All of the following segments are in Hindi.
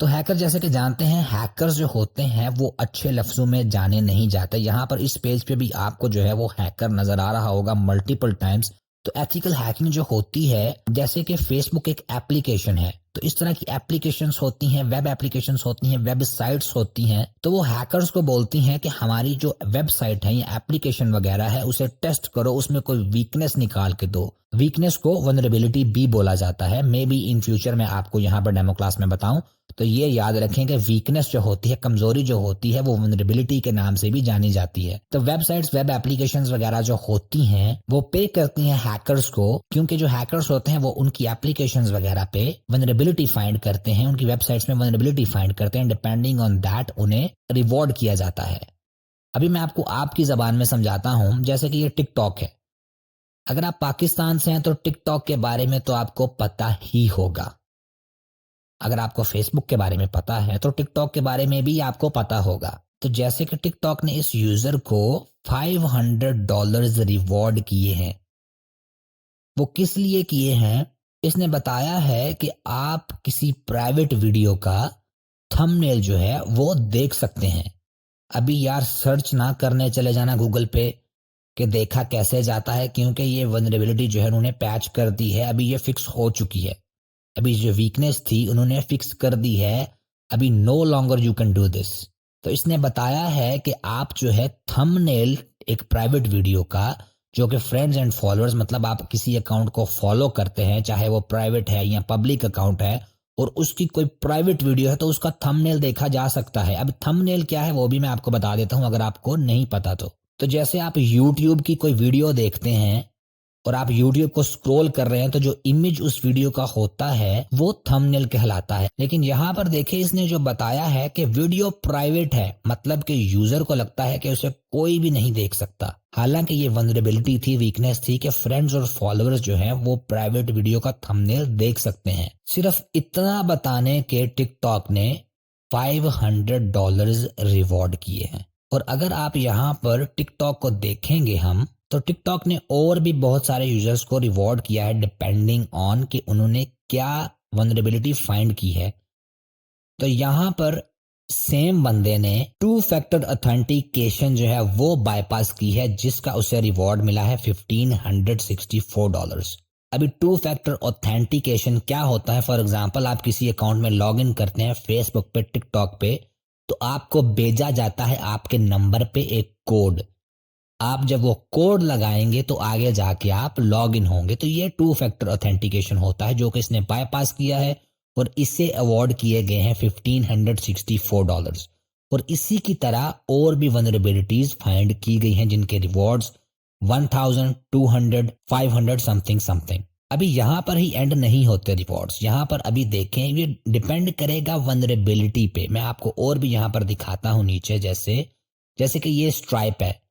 तो हैकर जैसे कि जानते हैं, हैकर्स जो होते हैं वो अच्छे लफ्जों में जाने नहीं जाते। यहाँ पर इस पेज पे भी आपको जो है वो हैकर नजर आ रहा होगा मल्टीपल टाइम्स। तो एथिकल हैकिंग जो होती है, जैसे कि फेसबुक एक एप्लीकेशन है, तो इस तरह की एप्लीकेशंस होती हैं, वेब एप्लीकेशंस होती हैं, वेबसाइट्स होती हैं। तो वो हैकर्स को बोलती हैं कि हमारी जो वेबसाइट है या एप्लीकेशन वगैरह है उसे टेस्ट करो, उसमें कोई वीकनेस निकाल के दो। वीकनेस को वल्नरेबिलिटी भी बोला जाता है। मे बी इन फ्यूचर में आपको यहाँ पर डेमो क्लास में बताऊं। तो ये याद रखें कि वीकनेस जो होती है, कमजोरी जो होती है, वो वल्नरेबिलिटी के नाम से भी जानी जाती है। तो वेबसाइट्स, वेब एप्लीकेशंस वगैरह जो होती हैं वो पे करती हैं हैकर्स को, क्योंकि जो हैकर्स होते हैं वो उनकी एप्लीकेशंस वगैरह पे वल्नरेबिलिटी फाइंड करते हैं, उनकी वेबसाइट्स में वल्नरेबिलिटी फाइंड करते हैं। डिपेंडिंग ऑन दैट उन्हें रिवॉर्ड किया जाता है। अभी मैं आपको आपकी जबान में समझाता हूं। जैसे कि ये टिकटॉक है। अगर आप पाकिस्तान से हैं तो टिकटॉक के बारे में तो आपको पता ही होगा। अगर आपको फेसबुक के बारे में पता है तो टिकटॉक के बारे में भी आपको पता होगा। तो जैसे कि टिकटॉक ने इस यूजर को $500 रिवॉर्ड किए हैं। वो किस लिए किए हैं? इसने बताया है कि आप किसी प्राइवेट वीडियो का थंबनेल जो है वो देख सकते हैं। अभी यार सर्च ना करने चले जाना गूगल पे कि देखा कैसे जाता है, क्योंकि ये वल्नरेबिलिटी जो है उन्होंने पैच कर दी है। अभी ये फिक्स हो चुकी है। अभी जो वीकनेस थी उन्होंने फिक्स कर दी है। अभी no longer you can do this. तो इसने बताया है कि आप जो है थंबनेल एक प्राइवेट वीडियो का, जो कि फ्रेंड्स एंड फॉलोअर्स, मतलब आप किसी अकाउंट को फॉलो करते हैं, चाहे वो प्राइवेट है या पब्लिक अकाउंट है, और उसकी कोई प्राइवेट वीडियो है तो उसका थंबनेल देखा जा सकता है। अब थंबनेल क्या है वो भी मैं आपको बता देता हूं अगर आपको नहीं पता तो जैसे आप YouTube की कोई वीडियो देखते हैं और आप YouTube को स्क्रॉल कर रहे हैं, तो जो इमेज उस वीडियो का होता है वो थंबनेल कहलाता है। लेकिन यहाँ पर देखिए, इसने जो बताया है कि वीडियो प्राइवेट है, मतलब कि यूजर को लगता है कि उसे कोई भी नहीं देख सकता। हालांकि ये वल्नरेबिलिटी थी, वीकनेस थी कि फ्रेंड्स और फॉलोअर्स जो हैं वो प्राइवेट वीडियो का थंबनेल देख सकते हैं। सिर्फ इतना बताने के टिकटॉक ने $500 रिवॉर्ड किए हैं। और अगर आप यहाँ पर टिकटॉक को देखेंगे हम, तो टिकटॉक ने और भी बहुत सारे यूजर्स को रिवॉर्ड किया है डिपेंडिंग ऑन कि उन्होंने क्या वल्नरेबिलिटी फाइंड की है। तो यहाँ पर सेम बंदे ने 2 फैक्टर ऑथेंटिकेशन जो है वो बाईपास की है, जिसका उसे रिवॉर्ड मिला है $1564। अभी 2 फैक्टर ऑथेंटिकेशन क्या होता है? फॉर एग्जाम्पल, आप किसी अकाउंट में लॉग इन करते हैं फेसबुक पे, टिकटॉक पे, तो आपको भेजा जाता है आपके नंबर पे एक कोड। आप जब वो कोड लगाएंगे तो आगे जाके आप लॉग इन होंगे। तो ये 2 फैक्टर ऑथेंटिकेशन होता है, जो कि इसने बाईपास किया है और इसे अवॉर्ड किए गए हैं $1564। और इसी की तरह और भी वल्नरेबिलिटीज फाइंड की गई हैं जिनके रिवॉर्ड्स 1200, 500 समथिंग समथिंग। अभी यहाँ पर ही एंड नहीं होते रिवॉर्ड्स। यहाँ पर अभी देखें, ये डिपेंड करेगा वल्नरेबिलिटी पे। मैं आपको और भी यहाँ पर दिखाता हूँ नीचे। जैसे कि ये स्ट्राइप है,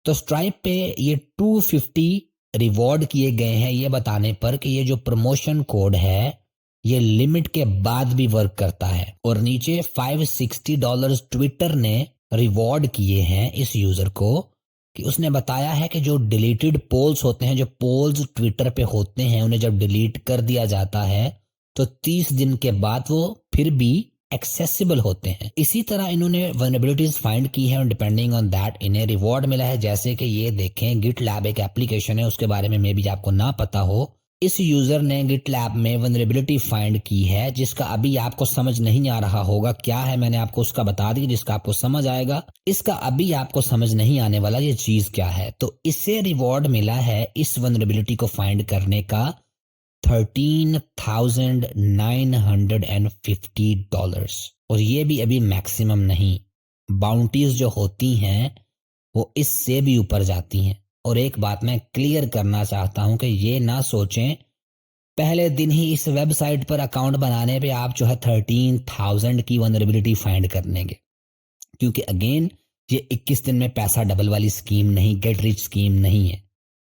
तो स्ट्राइप पे ये 250 रिवॉर्ड किए गए हैं, ये बताने पर कि ये जो प्रमोशन कोड है ये लिमिट के बाद भी वर्क करता है। और नीचे $560 ट्विटर ने रिवॉर्ड किए हैं इस यूजर को, कि उसने बताया है कि जो डिलीटेड पोल्स होते हैं, जो पोल्स ट्विटर पे होते हैं, उन्हें जब डिलीट कर दिया जाता है तो 30 दिन के बाद वो फिर भी एक्सेसिबल होते हैं। इसी तरह इन्होंने वल्नरेबिलिटीज फाइंड की है और डिपेंडिंग ऑन दैट इन्हें रिवॉर्ड मिला है। जैसे कि ये देखें, गिटलैब एक एप्लीकेशन है, उसके बारे में मे भी आपको ना पता हो। इस यूजर ने गिटलैब में वल्नरेबिलिटी फाइंड की है, जिसका अभी आपको समझ नहीं आ रहा होगा क्या है। मैंने आपको उसका बता दिया, जिसका आपको समझ आएगा। इसका अभी आपको समझ नहीं आने वाला ये चीज क्या है। तो इससे रिवॉर्ड मिला है इस वल्नरेबिलिटी को फाइंड करने का $13,950। और ये भी अभी मैक्सिमम नहीं, बाउंटीज जो होती हैं वो इससे भी ऊपर जाती हैं। और एक बात मैं क्लियर करना चाहता हूं कि ये ना सोचें पहले दिन ही इस वेबसाइट पर अकाउंट बनाने पे आप जो है 13,000 की वल्नरेबिलिटी फाइंड कर लेंगे, क्योंकि अगेन ये 21 दिन में पैसा डबल वाली स्कीम नहीं, गेट रिच स्कीम नहीं है।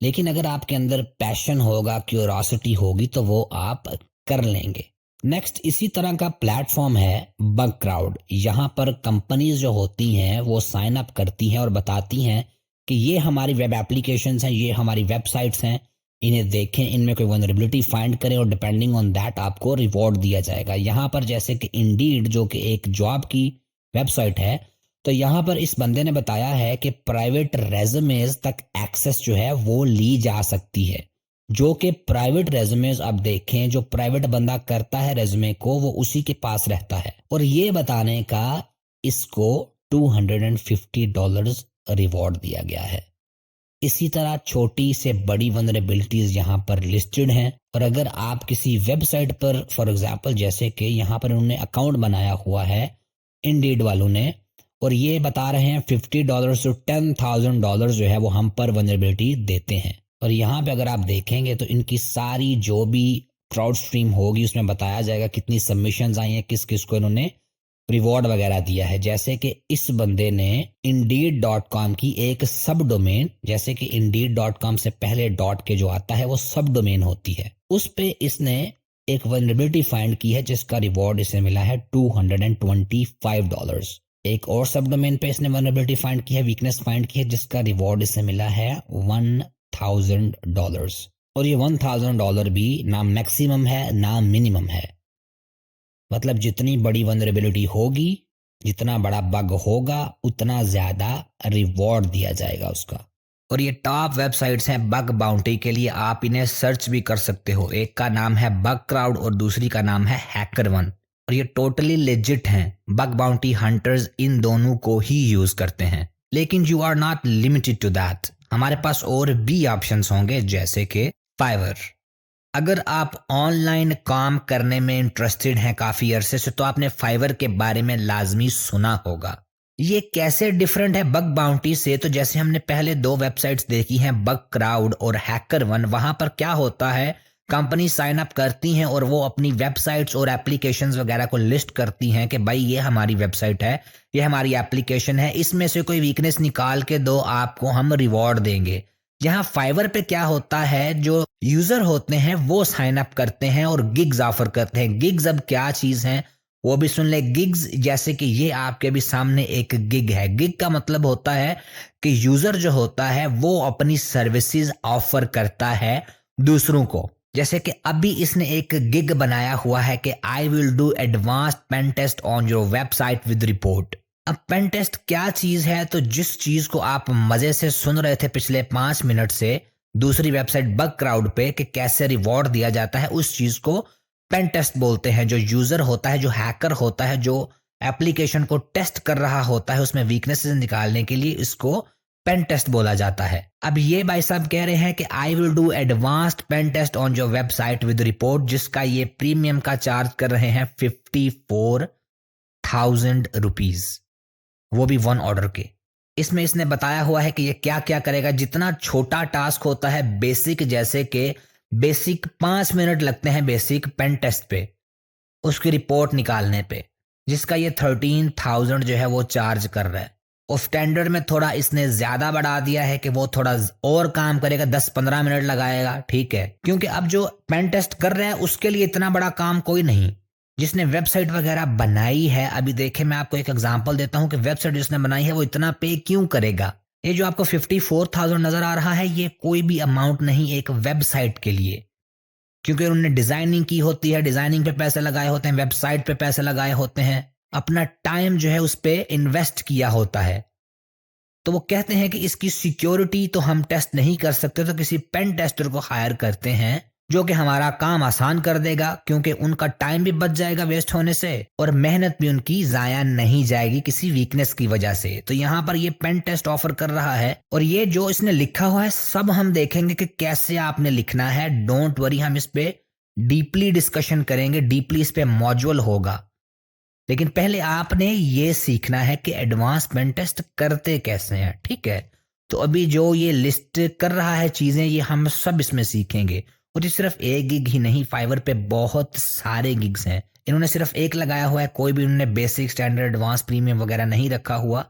लेकिन अगर आपके अंदर पैशन होगा, क्यूरोसिटी होगी, तो वो आप कर लेंगे। नेक्स्ट इसी तरह का प्लेटफॉर्म है बग क्राउड। यहाँ पर कंपनीज जो होती हैं वो साइन अप करती हैं और बताती हैं कि ये हमारी वेब एप्लीकेशंस हैं, ये हमारी वेबसाइट्स हैं, इन्हें देखें, इनमें कोई वनरेबिलिटी फाइंड करें और डिपेंडिंग ऑन दैट आपको रिवॉर्ड दिया जाएगा। यहाँ पर जैसे कि इंडीड जो कि एक जॉब की वेबसाइट है, तो यहाँ पर इस बंदे ने बताया है कि प्राइवेट रेज्यूमेज तक एक्सेस जो है वो ली जा सकती है। जो कि प्राइवेट रेज्यूमेज आप देखें, जो प्राइवेट बंदा करता है रेज्यूमे को, वो उसी के पास रहता है। और ये बताने का इसको $250 रिवॉर्ड दिया गया है। इसी तरह छोटी से बड़ी वनरेबिलिटीज यहाँ पर लिस्टेड हैं। और अगर आप किसी वेबसाइट पर फॉर एग्जांपल जैसे कि यहाँ पर उन्होंने अकाउंट बनाया हुआ है इंडीड वालों ने, और ये बता रहे हैं $50 to $10,000 जो है वो हम पर वनरेबिलिटी देते हैं। और यहाँ पे अगर आप देखेंगे तो इनकी सारी जो भी क्राउड स्ट्रीम होगी उसमें बताया जाएगा कितनी सबमिशंस आई हैं, किस किस को इन्होंने रिवॉर्ड वगैरह दिया है। जैसे कि इस बंदे ने indeed.com की एक सब डोमेन, जैसे कि indeed.com से पहले डॉट के जो आता है वो सब डोमेन होती है, उस पे इसने एक वनरेबिलिटी फाइंड की है जिसका रिवॉर्ड इसे मिला है $225। एक और सब डोमेन पे इसने वनरेबिलिटी फाइंड की है, वीकनेस फाइंड की है, जिसका रिवॉर्ड इसे मिला है $1,000। और ये $1,000 भी ना मैक्सिमम है ना मिनिमम है। मतलब जितनी बड़ी वनरेबिलिटी होगी, जितना बड़ा बग होगा, उतना ज्यादा रिवॉर्ड दिया जाएगा उसका। और ये टॉप वेबसाइट्स हैं बग बाउंटी के लिए, आप इन्हें सर्च भी कर सकते हो। एक का नाम है बग क्राउड और दूसरी का नाम है हैकर1। और ये टोटली लेजिट हैं। बग बाउंटी हंटर्स इन दोनों को ही यूज करते हैं। लेकिन you are not limited to that, हमारे पास और भी ऑप्शंस होंगे जैसे कि फाइवर। अगर आप ऑनलाइन काम करने में इंटरेस्टेड हैं काफी अरसे से, तो आपने फाइवर के बारे में लाजमी सुना होगा। ये कैसे डिफरेंट है बग बाउंटी से, तो जैसे हमने पहले दो वेबसाइट्स देखी हैं बग क्राउड और हैकर1, वहां पर क्या होता है, कंपनी साइन अप करती हैं और वो अपनी वेबसाइट्स और एप्लीकेशंस वगैरह को लिस्ट करती हैं कि भाई ये हमारी वेबसाइट है, ये हमारी एप्लीकेशन है, इसमें से कोई वीकनेस निकाल के दो, आपको हम रिवॉर्ड देंगे। यहाँ फाइवर पे क्या होता है, जो यूजर होते हैं वो साइन अप करते हैं और गिग्स ऑफर करते हैं। गिग्स अब क्या चीज है वो भी सुन ले। गिग्स जैसे कि ये आपके भी सामने एक गिग है। गिग का मतलब होता है कि यूजर जो होता है वो अपनी सर्विसेज ऑफर करता है दूसरों को। जैसे कि अभी इसने एक गिग बनाया हुआ है कि I will do advanced pen test on your website with report. अब पेन टेस्ट क्या चीज है, तो जिस चीज को आप मजे से सुन रहे थे पिछले 5 मिनट से दूसरी वेबसाइट बग क्राउड पे कि कैसे रिवॉर्ड दिया जाता है, उस चीज को पेन टेस्ट बोलते हैं। जो यूजर होता है, जो हैकर होता है, जो एप्लीकेशन को टेस्ट कर रहा होता है उसमें वीकनेसेस निकालने के लिए, इसको पेन टेस्ट बोला जाता है। अब ये भाई साहब कह रहे हैं कि I will do advanced pen test on your website with report, जिसका ये प्रीमियम का चार्ज कर रहे हैं ₹54,000, वो भी 1 ऑर्डर के। इसमें इसने बताया हुआ है कि ये क्या क्या करेगा। जितना छोटा टास्क होता है बेसिक, जैसे कि बेसिक 5 मिनट लगते हैं बेसिक पेन टेस्ट पे, उसकी रिपोर्ट निकालने पे, जिसका ये 13,000 जो है वो चार्ज कर रहा है। और स्टैंडर्ड में थोड़ा इसने ज्यादा बढ़ा दिया है कि वो थोड़ा और काम करेगा, 10-15 मिनट लगाएगा, ठीक है। क्योंकि अब जो पेन टेस्ट कर रहा है उसके लिए इतना बड़ा काम कोई नहीं। जिसने वेबसाइट वगैरह बनाई है, अभी देखे मैं आपको एक एग्जांपल देता हूं कि वेबसाइट जिसने बनाई है वो इतना पे क्यों करेगा। ये जो आपको 54,000 नजर आ रहा है, ये कोई भी अमाउंट नहीं एक वेबसाइट के लिए, क्योंकि उन्होंने डिजाइनिंग की होती है, डिजाइनिंग पे पैसे लगाए होते हैं, वेबसाइट पे पैसे लगाए होते हैं, अपना टाइम जो है उस पे इन्वेस्ट किया होता है। तो वो कहते हैं कि इसकी सिक्योरिटी तो हम टेस्ट नहीं कर सकते, तो किसी पेन टेस्टर को हायर करते हैं जो कि हमारा काम आसान कर देगा, क्योंकि उनका टाइम भी बच जाएगा वेस्ट होने से और मेहनत भी उनकी जाया नहीं जाएगी किसी वीकनेस की वजह से। तो यहाँ पर ये पेन टेस्ट ऑफर कर रहा है। और ये जो इसने लिखा हुआ है सब हम देखेंगे कि कैसे आपने लिखना है। डोंट वरी, हम इस पे डीपली डिस्कशन करेंगे, डीपली इस पे मॉड्यूल होगा। लेकिन पहले आपने ये सीखना है कि एडवांस पेन टेस्ट करते कैसे हैं, ठीक है। तो अभी जो ये लिस्ट कर रहा है चीजें, ये हम सब इसमें सीखेंगे। और ये सिर्फ एक गिग ही नहीं, फाइवर पे बहुत सारे गिग्स हैं। इन्होंने सिर्फ एक लगाया हुआ है, कोई भी उन्होंने बेसिक, स्टैंडर्ड, एडवांस, प्रीमियम वगैरह नहीं रखा हुआ।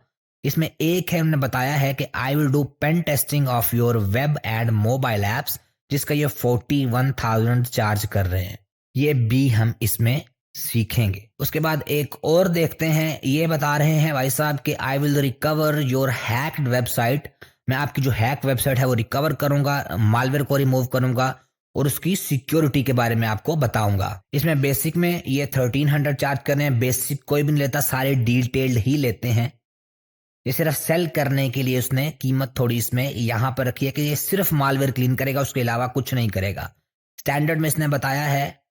इसमें एक है, उन्होंने बताया है कि I will do pen testing of your web and mobile apps, जिसका ये 41,000 चार्ज कर रहे हैं। ये भी हम इसमें सीखेंगे। उसके बाद एक और देखते हैं, ये बता रहे हैं भाई साहब कि I will recover your hacked website मैं आपकी जो हैक वेबसाइट है वो रिकवर करूंगा, मालवेयर को रिमूव करूंगा और उसकी सिक्योरिटी के बारे में आपको बताऊंगा। इसमें बेसिक में ये 1300 चार्ज कर रहे हैं, बेसिक कोई भी नहीं लेता, सारे डिटेल्ड ही लेते हैं। ये सिर्फ सेल करने के लिए उसने कीमत थोड़ी इसमें यहाँ पर रखी है कि ये सिर्फ मालवेयर क्लीन करेगा, उसके अलावा कुछ नहीं करेगा। स्टैंडर्ड में इसने बताया है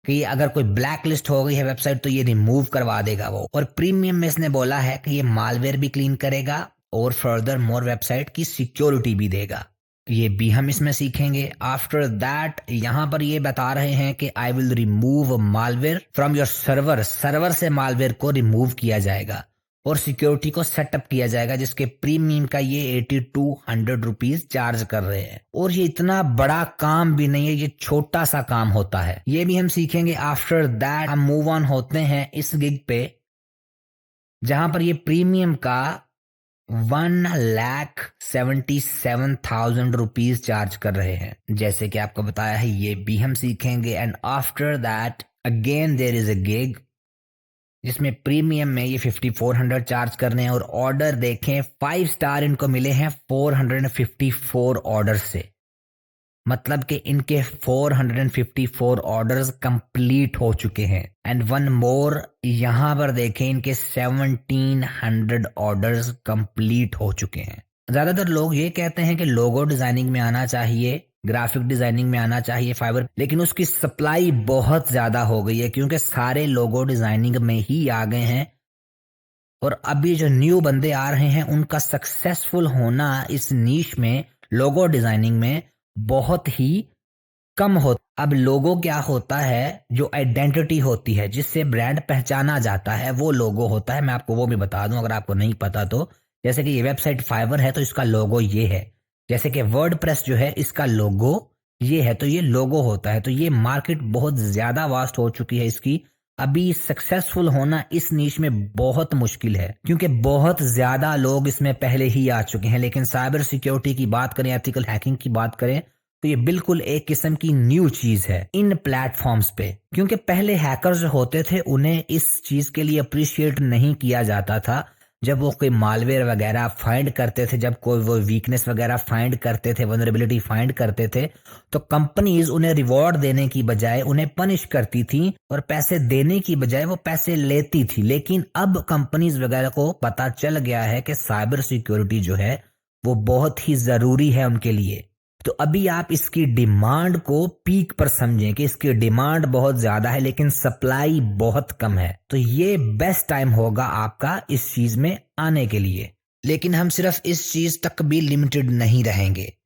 कि अगर कोई ब्लैक लिस्ट हो गई है वेबसाइट तो ये रिमूव करवा देगा वो। और प्रीमियम में इसने बोला है कि ये मालवेयर भी क्लीन करेगा और फर्दर मोर वेबसाइट की सिक्योरिटी भी देगा। ये भी हम इसमें सीखेंगे। आफ्टर दैट यहाँ पर ये बता रहे हैं कि I will remove malware from your server, server से मालवेयर को रिमूव किया जाएगा और सिक्योरिटी को सेटअप किया जाएगा, जिसके प्रीमियम का ये 8200 रुपीज चार्ज कर रहे हैं। और ये इतना बड़ा काम भी नहीं है, ये छोटा सा काम होता है, ये भी हम सीखेंगे। आफ्टर दैट हम मूव ऑन होते हैं इस गिग पे जहां पर ये प्रीमियम का 1,77,000 रुपीज चार्ज कर रहे हैं, जैसे कि आपको बताया है, ये भी हम सीखेंगे। And after that again there is a gig जिसमें प्रीमियम में ये 5400 चार्ज कर रहे हैं और ऑर्डर देखें 5 स्टार इनको मिले हैं 454 ऑर्डर से, मतलब कि इनके 454 ऑर्डर्स कंप्लीट हो चुके हैं। एंड वन मोर यहां पर देखें इनके 1700 ऑर्डर्स कंप्लीट हो चुके हैं। ज्यादातर लोग ये कहते हैं कि लोगो डिजाइनिंग में आना चाहिए, ग्राफिक डिजाइनिंग में आना चाहिए फाइवर, लेकिन उसकी सप्लाई बहुत ज्यादा हो गई है क्योंकि सारे लोगो डिजाइनिंग में ही आ गए हैं। और अभी जो न्यू बंदे आ रहे हैं उनका सक्सेसफुल होना इस नीश में लोगो डिजाइनिंग में बहुत ही कम होता। अब लोगो क्या होता है, जो आइडेंटिटी होती है जिससे ब्रांड पहचाना जाता है, वो लोगो होता है। मैं आपको वो भी बता दूं अगर आपको नहीं पता तो। जैसे कि ये वेबसाइट फाइवर है तो इसका लोगो ये है, जैसे कि वर्डप्रेस जो है इसका लोगो ये है, तो ये लोगो होता है। तो ये मार्केट बहुत ज्यादा वास्ट हो चुकी है इसकी। अभी सक्सेसफुल होना इस नीश में बहुत मुश्किल है क्योंकि बहुत ज्यादा लोग इसमें पहले ही आ चुके हैं। लेकिन साइबर सिक्योरिटी की बात करें, एथिकल हैकिंग की बात करें, तो ये बिल्कुल एक किस्म की न्यू चीज है इन प्लेटफॉर्म्स पे, क्योंकि पहले हैकर्स जो होते थे उन्हें इस चीज के लिए अप्रिशिएट नहीं किया जाता था। जब वो कोई मालवेयर वगैरह फाइंड करते थे, जब कोई वो वीकनेस वगैरह फाइंड करते थे, वनरेबिलिटी फाइंड करते थे, तो कंपनीज उन्हें रिवॉर्ड देने की बजाय उन्हें पनिश करती थी और पैसे देने की बजाय वो पैसे लेती थी। लेकिन अब कंपनीज वगैरह को पता चल गया है कि साइबर सिक्योरिटी जो है वो बहुत ही जरूरी है उनके लिए। तो अभी आप इसकी डिमांड को पीक पर समझें कि इसकी डिमांड बहुत ज्यादा है लेकिन सप्लाई बहुत कम है। तो ये बेस्ट टाइम होगा आपका इस चीज में आने के लिए। लेकिन हम सिर्फ इस चीज तक भी लिमिटेड नहीं रहेंगे।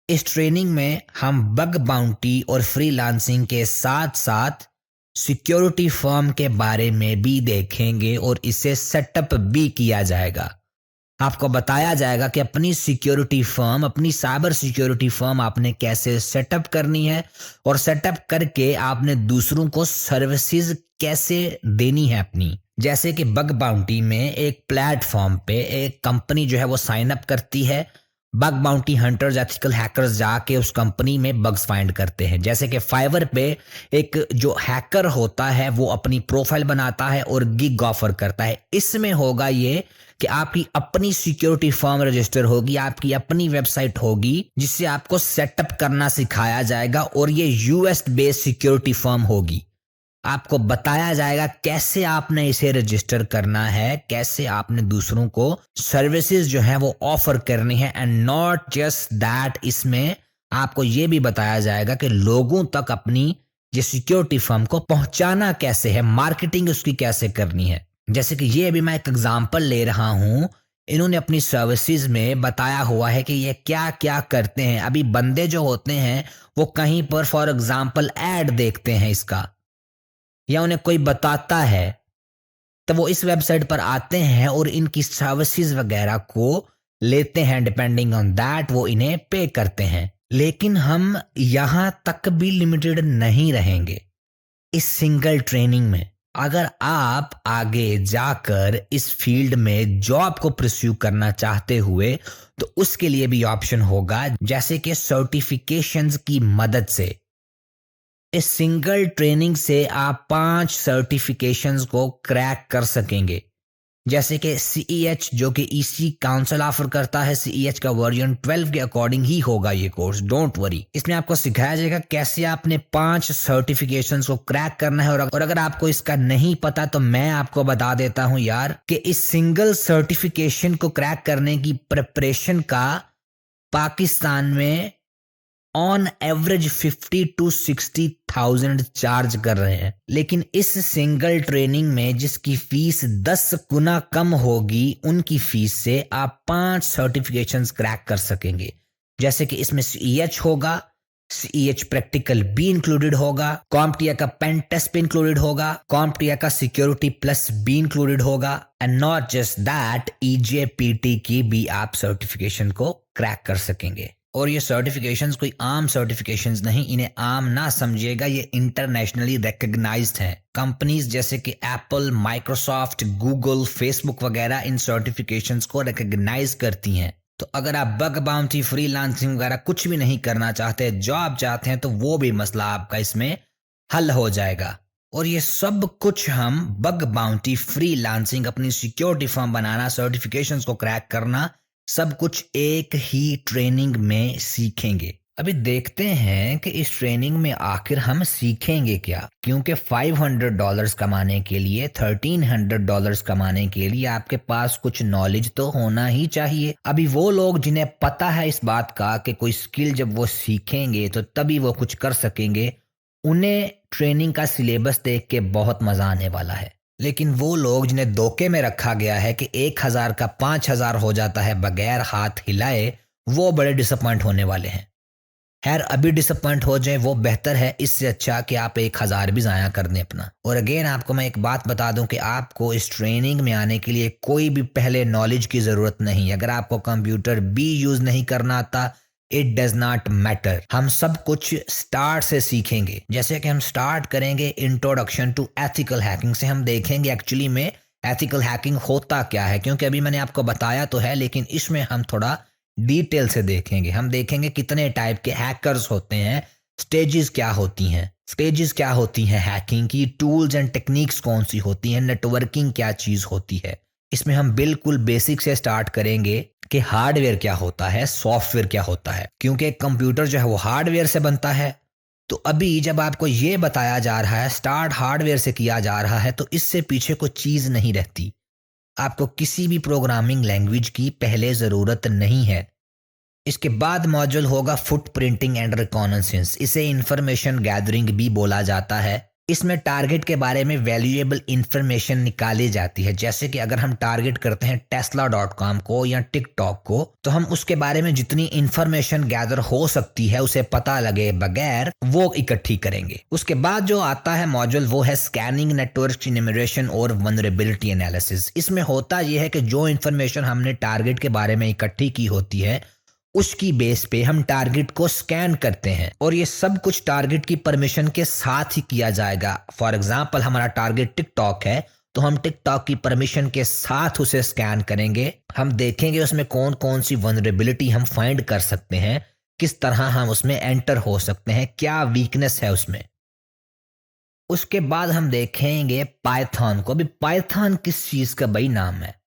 इस ट्रेनिंग में हम बग बाउंटी और फ्रीलांसिंग के साथ साथ सिक्योरिटी फर्म के बारे में भी देखेंगे और इसे सेटअप भी किया जाएगा। आपको बताया जाएगा कि अपनी सिक्योरिटी फर्म, अपनी साइबर सिक्योरिटी फर्म आपने कैसे सेटअप करनी है और सेटअप करके आपने दूसरों को सर्विसेज कैसे देनी है अपनी। जैसे कि बग बाउंटी में एक प्लेटफॉर्म पे एक कंपनी जो है वो साइन अप करती है, bug bounty hunters, ethical hackers जाके उस कंपनी में बग्स फाइंड करते हैं। जैसे कि फाइवर पे एक जो हैकर होता है वो अपनी प्रोफाइल बनाता है और गिग ऑफर करता है। इसमें होगा ये कि आपकी अपनी सिक्योरिटी फर्म रजिस्टर होगी, आपकी अपनी वेबसाइट होगी जिससे आपको सेटअप करना सिखाया जाएगा और ये यूएस बेस्ड सिक्योरिटी फर्म होगी। आपको बताया जाएगा कैसे आपने इसे रजिस्टर करना है, कैसे आपने दूसरों को सर्विसेज जो है वो ऑफर करनी है। एंड नॉट जस्ट दैट, इसमें आपको ये भी बताया जाएगा कि लोगों तक अपनी ये सिक्योरिटी फर्म को पहुंचाना कैसे है, मार्केटिंग उसकी कैसे करनी है। जैसे कि ये अभी मैं एक एग्जांपल ले रहा हूं, इन्होंने अपनी सर्विसेज में बताया हुआ है कि ये क्या क्या करते हैं। अभी बंदे जो होते हैं वो कहीं पर फॉर एग्जांपल ऐड देखते हैं इसका, या उन्हें कोई बताता है, तो वो इस वेबसाइट पर आते हैं और इनकी सर्विसेज वगैरह को लेते हैं। डिपेंडिंग ऑन दैट वो इन्हें पे करते हैं। लेकिन हम यहां तक भी लिमिटेड नहीं रहेंगे इस सिंगल ट्रेनिंग में। अगर आप आगे जाकर इस फील्ड में जॉब को परस्यू करना चाहते हुए तो उसके लिए भी ऑप्शन होगा, जैसे कि सर्टिफिकेशंस की मदद से। इस सिंगल ट्रेनिंग से आप 5 सर्टिफिकेशंस को क्रैक कर सकेंगे। जैसे कि CEH जो कि EC काउंसिल ऑफर करता है, CEH का वर्जन 12 के अकॉर्डिंग ही होगा ये कोर्स, डोंट वरी। इसमें आपको सिखाया जाएगा कैसे आपने 5 सर्टिफिकेशंस को क्रैक करना है। और अगर आपको इसका नहीं पता तो मैं आपको बता देता हूं यार कि इस सिंगल सर्टिफिकेशन को क्रैक करने की प्रिपरेशन का पाकिस्तान में ऑन एवरेज 50 to 60,000 चार्ज कर रहे हैं। लेकिन इस सिंगल ट्रेनिंग में जिसकी फीस 10 गुना कम होगी उनकी फीस से आप 5 सर्टिफिकेशंस क्रैक कर सकेंगे। जैसे कि इसमें CEH होगा, CEH प्रैक्टिकल भी इंक्लूडेड होगा, कॉम्पटिया का पेन टेस्ट भी इंक्लूडेड होगा, कॉम्पटिया का सिक्योरिटी प्लस भी इंक्लूडेड होगा, and not just that EJPT की भी आप सर्टिफिकेशन को क्रैक कर सकेंगे। और ये सर्टिफिकेशंस कोई आम सर्टिफिकेशंस नहीं, इन्हें आम ना समझिएगा, ये इंटरनेशनली रिकग्नाइज्ड हैं। कंपनीज जैसे कि एप्पल, माइक्रोसॉफ्ट, गूगल, फेसबुक वगैरह इन सर्टिफिकेशंस को रिकग्नाइज करती हैं। तो अगर आप बग बाउंटी, फ्रीलांसिंग वगैरह कुछ भी नहीं करना चाहते, जॉब चाहते हैं, तो वो भी मसला आपका इसमें हल हो जाएगा। और ये सब कुछ हम बग बाउंटी, फ्रीलांसिंग, अपनी सिक्योरिटी फर्म बनाना, सर्टिफिकेशंस को क्रैक करना, सब कुछ एक ही ट्रेनिंग में सीखेंगे। अभी देखते हैं कि इस ट्रेनिंग में आखिर हम सीखेंगे क्या, क्योंकि $500 कमाने के लिए, $1,300 कमाने के लिए आपके पास कुछ नॉलेज तो होना ही चाहिए। अभी वो लोग जिन्हें पता है इस बात का कि कोई स्किल जब वो सीखेंगे तो तभी वो कुछ कर सकेंगे, उन्हें ट्रेनिंग का सिलेबस देख के बहुत मजा आने वाला है। लेकिन वो लोग जिन्हें धोखे में रखा गया है कि 1,000 का 5,000 हो जाता है बगैर हाथ हिलाए, वो बड़े डिसअपॉइंट होने वाले हैं। खैर, अभी डिसअपॉइंट हो जाए वो बेहतर है, इससे अच्छा कि आप 1,000 भी ज़ाया कर दें अपना। और अगेन आपको मैं एक बात बता दूं कि आपको इस ट्रेनिंग में आने के लिए कोई भी पहले नॉलेज की ज़रूरत नहीं। अगर आपको कंप्यूटर भी यूज़ नहीं करना आता, इट डज नॉट मैटर, हम सब कुछ स्टार्ट से सीखेंगे। जैसे कि हम स्टार्ट करेंगे इंट्रोडक्शन टू एथिकल हैकिंग से, हम देखेंगे एक्चुअली में एथिकल हैकिंग होता क्या है, क्योंकि अभी मैंने आपको बताया तो है, लेकिन इसमें हम थोड़ा डिटेल से देखेंगे। हम देखेंगे कितने टाइप के हैकर्स होते हैं, स्टेजेस क्या होती हैं हैकिंग की, टूल्स एंड टेक्निक्स कौन सी होती हैं, नेटवर्किंग क्या चीज़ होती है। इसमें हम बिल्कुल बेसिक से स्टार्ट करेंगे कि हार्डवेयर क्या होता है, सॉफ्टवेयर क्या होता है, क्योंकि एक कंप्यूटर जो है वो हार्डवेयर से बनता है। तो अभी जब आपको ये बताया जा रहा है, स्टार्ट हार्डवेयर से किया जा रहा है, तो इससे पीछे कोई चीज़ नहीं रहती। आपको किसी भी प्रोग्रामिंग लैंग्वेज की पहले ज़रूरत नहीं है। इसके बाद मॉड्यूल होगा फुटप्रिंटिंग एंड रिकॉनेसेंस, इसे इंफॉर्मेशन गैदरिंग भी बोला जाता है। इसमें टारगेट के बारे में वैल्यूएबल इंफॉर्मेशन निकाली जाती है। जैसे कि अगर हम टारगेट करते हैं tesla.com को या टिकटॉक को, तो हम उसके बारे में जितनी इंफॉर्मेशन गैदर हो सकती है उसे पता लगे बगैर वो इकट्ठी करेंगे। उसके बाद जो आता है मॉड्यूल वो है स्कैनिंग, नेटवर्क इन्यूमरेशन और वल्नरेबिलिटी एनालिसिस। इसमें होता यह है कि जो इंफॉर्मेशन हमने टारगेट के बारे में इकट्ठी की होती है उसकी बेस पे हम टारगेट को स्कैन करते हैं, और ये सब कुछ टारगेट की परमिशन के साथ ही किया जाएगा। फॉर एग्जांपल, हमारा टारगेट टिकटॉक है तो हम टिकटॉक की परमिशन के साथ उसे स्कैन करेंगे। हम देखेंगे उसमें कौन कौन सी वल्नरेबिलिटी हम फाइंड कर सकते हैं, किस तरह हम उसमें एंटर हो सकते हैं, क्या वीकनेस है उसमें। उसके बाद हम देखेंगे पाइथन को। अभी पाइथन किस चीज का भाई नाम है,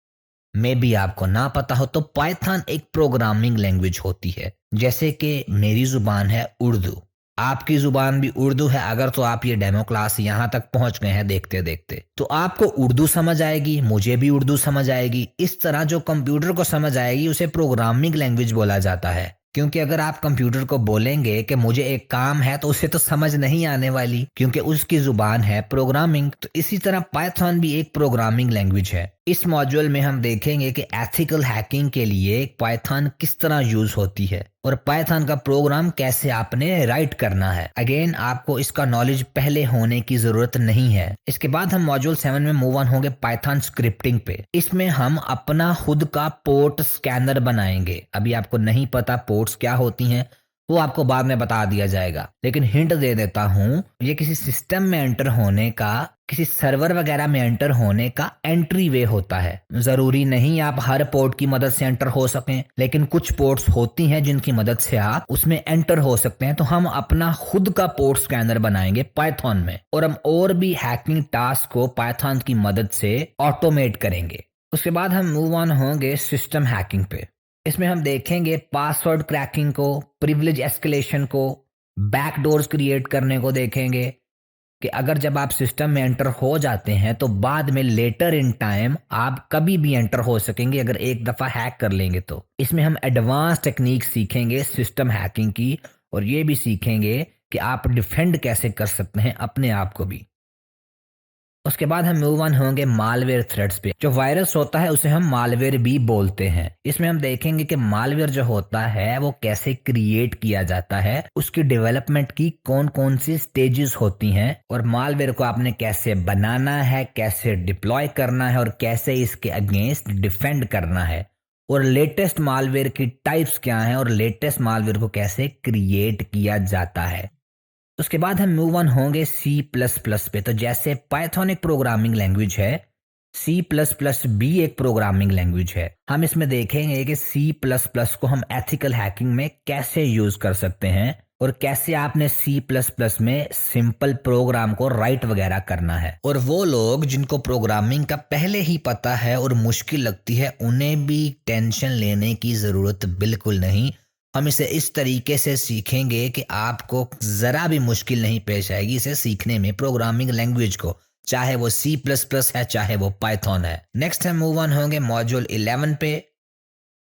मे भी आपको ना पता हो, तो पाइथन एक प्रोग्रामिंग लैंग्वेज होती है। जैसे कि मेरी जुबान है उर्दू, आपकी जुबान भी उर्दू है। अगर तो आप ये डेमो क्लास यहाँ तक पहुंच गए हैं देखते देखते, तो आपको उर्दू समझ आएगी, मुझे भी उर्दू समझ आएगी। इस तरह जो कंप्यूटर को समझ आएगी उसे प्रोग्रामिंग लैंग्वेज बोला जाता है। क्योंकि अगर आप कंप्यूटर को बोलेंगे कि मुझे एक काम है, तो उसे तो समझ नहीं आने वाली, क्योंकि उसकी जुबान है प्रोग्रामिंग। तो इसी तरह पाइथन भी एक प्रोग्रामिंग लैंग्वेज है। इस मॉड्यूल में हम देखेंगे कि एथिकल हैकिंग के लिए पाइथन किस तरह यूज होती है और पाइथन का प्रोग्राम कैसे आपने राइट करना है। अगेन आपको इसका नॉलेज पहले होने की जरूरत नहीं है। इसके बाद हम मॉड्यूल 7 में मूव ऑन होंगे पाइथन स्क्रिप्टिंग पे। इसमें हम अपना खुद का पोर्ट स्कैनर बनाएंगे। अभी आपको नहीं पता पोर्ट्स क्या होती हैं, वो आपको बाद में बता दिया जाएगा, लेकिन हिंट दे देता हूं, ये किसी सिस्टम में एंटर होने का, किसी सर्वर वगैरह में एंटर होने का एंट्री वे होता है। जरूरी नहीं आप हर पोर्ट की मदद से एंटर हो सकें, लेकिन कुछ पोर्ट्स होती हैं जिनकी मदद से आप उसमें एंटर हो सकते हैं। तो हम अपना खुद का पोर्ट स्कैनर बनाएंगे पाइथन में, और हम और भी हैकिंग टास्क को पाइथन की मदद से ऑटोमेट करेंगे। उसके बाद हम मूव ऑन होंगे सिस्टम हैकिंग पे। इसमें हम देखेंगे पासवर्ड क्रैकिंग को, प्रिविलेज एस्केलेशन को, बैकडोर्स क्रिएट करने को देखेंगे कि अगर जब आप सिस्टम में एंटर हो जाते हैं तो बाद में लेटर इन टाइम आप कभी भी एंटर हो सकेंगे अगर एक दफ़ा हैक कर लेंगे तो। इसमें हम एडवांस टेक्निक सीखेंगे सिस्टम हैकिंग की, और ये भी सीखेंगे कि आप डिफेंड कैसे कर सकते हैं अपने आप को भी। उसके बाद हम मूव ऑन होंगे मालवेयर थ्रेड्स पे। जो वायरस होता है उसे हम मालवेयर भी बोलते हैं। इसमें हम देखेंगे कि मालवेयर जो होता है वो कैसे क्रिएट किया जाता है, उसकी डेवलपमेंट की कौन कौन सी स्टेजेस होती हैं, और मालवेयर को आपने कैसे बनाना है, कैसे डिप्लॉय करना है, और कैसे इसके अगेंस्ट डिफेंड करना है, और लेटेस्ट मालवेयर की टाइप्स क्या हैं, और लेटेस्ट मालवेयर को कैसे क्रिएट किया जाता है। उसके बाद हम मूव ऑन होंगे सी प्लस प्लस पे। तो जैसे पाइथन एक प्रोग्रामिंग लैंग्वेज है, सी प्लस प्लस भी एक प्रोग्रामिंग लैंग्वेज है। हम इसमें देखेंगे कि सी प्लस प्लस को हम एथिकल हैकिंग में कैसे यूज कर सकते हैं, और कैसे आपने सी प्लस प्लस में सिंपल प्रोग्राम को राइट वगैरह करना है। और वो लोग जिनको प्रोग्रामिंग का पहले ही पता है और मुश्किल लगती है, उन्हें भी टेंशन लेने की ज़रूरत बिल्कुल नहीं। हम इसे इस तरीके से सीखेंगे कि आपको ज़रा भी मुश्किल नहीं पेश आएगी इसे सीखने में, प्रोग्रामिंग लैंग्वेज को, चाहे वो सी प्लस प्लस है चाहे वो पाइथन है। नेक्स्ट हम मूव ऑन होंगे मॉड्यूल 11 पे,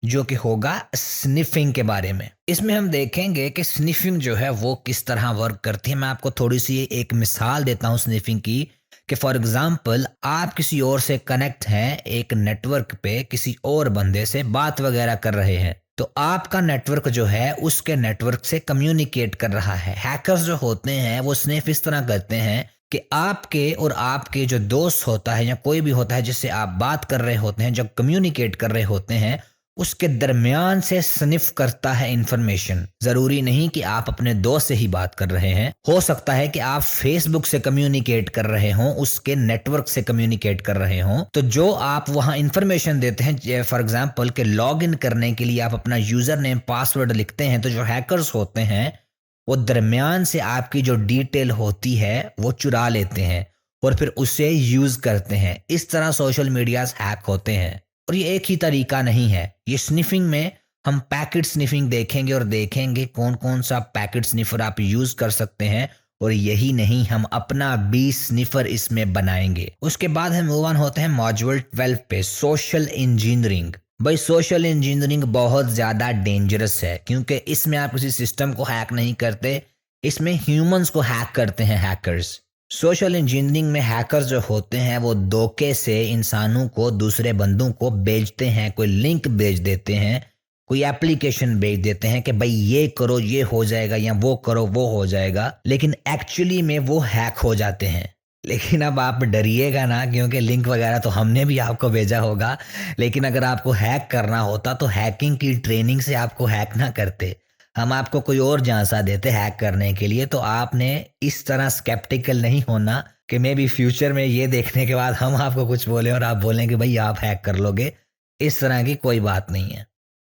जो कि होगा स्निफिंग के बारे में। इसमें हम देखेंगे कि स्निफिंग जो है वो किस तरह वर्क करती है। मैं आपको थोड़ी सी एक मिसाल देता हूँ स्निफिंग की, कि फॉर एग्जाम्पल आप किसी और से कनेक्ट हैं एक नेटवर्क पे, किसी और बंदे से बात वगैरह कर रहे हैं, तो आपका नेटवर्क जो है उसके नेटवर्क से कम्युनिकेट कर रहा है। हैकर्स जो होते हैं वो स्निफ इस तरह करते हैं कि आपके और आपके जो दोस्त होता है या कोई भी होता है जिससे आप बात कर रहे होते हैं, जब कम्युनिकेट कर रहे होते हैं, उसके दरमियान से स्निफ करता है इंफॉर्मेशन। जरूरी नहीं कि आप अपने दोस्त से ही बात कर रहे हैं, हो सकता है कि आप फेसबुक से कम्युनिकेट कर रहे हों, उसके नेटवर्क से कम्युनिकेट कर रहे हों। तो जो आप वहां इंफॉर्मेशन देते हैं, फॉर एग्जांपल के लॉग इन करने के लिए आप अपना यूजर नेम पासवर्ड लिखते हैं, तो जो हैकर्स होते हैं वो दरमियान से आपकी जो डिटेल होती है वो चुरा लेते हैं और फिर उसे यूज करते हैं। इस तरह सोशल मीडियाज हैक होते हैं। और ये एक ही तरीका नहीं है, ये स्निफिंग में हम पैकेट स्निफिंग देखेंगे और देखेंगे कौन कौन सा पैकेट स्निफर आप यूज कर सकते हैं, और यही नहीं, हम अपना भी स्निफर इसमें बनाएंगे। उसके बाद हम मूव ऑन होते हैं मॉड्यूल 12 पे, सोशल इंजीनियरिंग। भाई सोशल इंजीनियरिंग बहुत ज़्यादा डेंजरस है, क्योंकि इसमें आप किसी सिस्टम को हैक नहीं करते, इसमें ह्यूमंस को हैक करते हैं हैकर्स। सोशल इंजीनियरिंग में हैकर्स जो होते हैं वो धोखे से इंसानों को, दूसरे बंदों को भेजते हैं, कोई लिंक भेज देते हैं, कोई एप्लीकेशन भेज देते हैं कि भाई ये करो ये हो जाएगा, या वो करो वो हो जाएगा, लेकिन एक्चुअली में वो हैक हो जाते हैं। लेकिन अब आप डरिएगा ना, क्योंकि लिंक वगैरह तो हमने भी आपको भेजा होगा, लेकिन अगर आपको हैक करना होता तो हैकिंग की ट्रेनिंग से आपको हैक ना करते, हम आपको कोई और झांसा देते हैक करने के लिए। तो आपने इस तरह स्केप्टिकल नहीं होना कि मे बी फ्यूचर में ये देखने के बाद हम आपको कुछ बोले और आप बोलें कि भाई आप हैक कर लोगे। इस तरह की कोई बात नहीं है।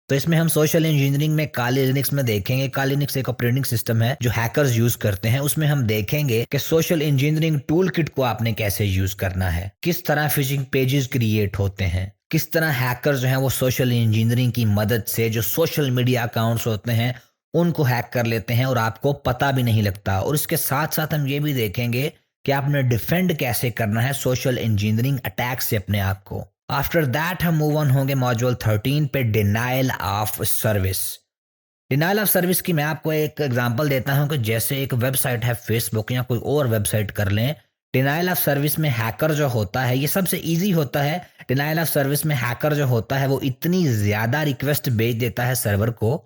तो इसमें हम सोशल इंजीनियरिंग में काली लिनक्स में देखेंगे। काली लिनक्स एक ऑपरेटिंग सिस्टम है जो हैकर्स यूज करते हैं। उसमें हम देखेंगे कि सोशल इंजीनियरिंग टूल किट को आपने कैसे यूज करना है, किस तरह फिशिंग पेजेस क्रिएट होते हैं, किस तरह हैकर्स जो हैं वो सोशल इंजीनियरिंग की मदद से जो सोशल मीडिया अकाउंट्स होते हैं उनको हैक कर लेते हैं और आपको पता भी नहीं लगता। और इसके साथ साथ हम ये भी देखेंगे कि आपने डिफेंड कैसे करना है सोशल इंजीनियरिंग अटैक से अपने आप को। आफ्टर दैट हम मूव ऑन होंगे मॉड्यूल 13 पे, denial of service. Denial of service की मैं आपको एक एग्जांपल देता हूं कि जैसे एक वेबसाइट है फेसबुक या कोई और वेबसाइट कर लें, डिनाइल ऑफ सर्विस में हैकर जो होता है, ये सबसे इजी होता है। डिनाइल ऑफ सर्विस में हैकर जो होता है वो इतनी ज्यादा रिक्वेस्ट भेज देता है सर्वर को।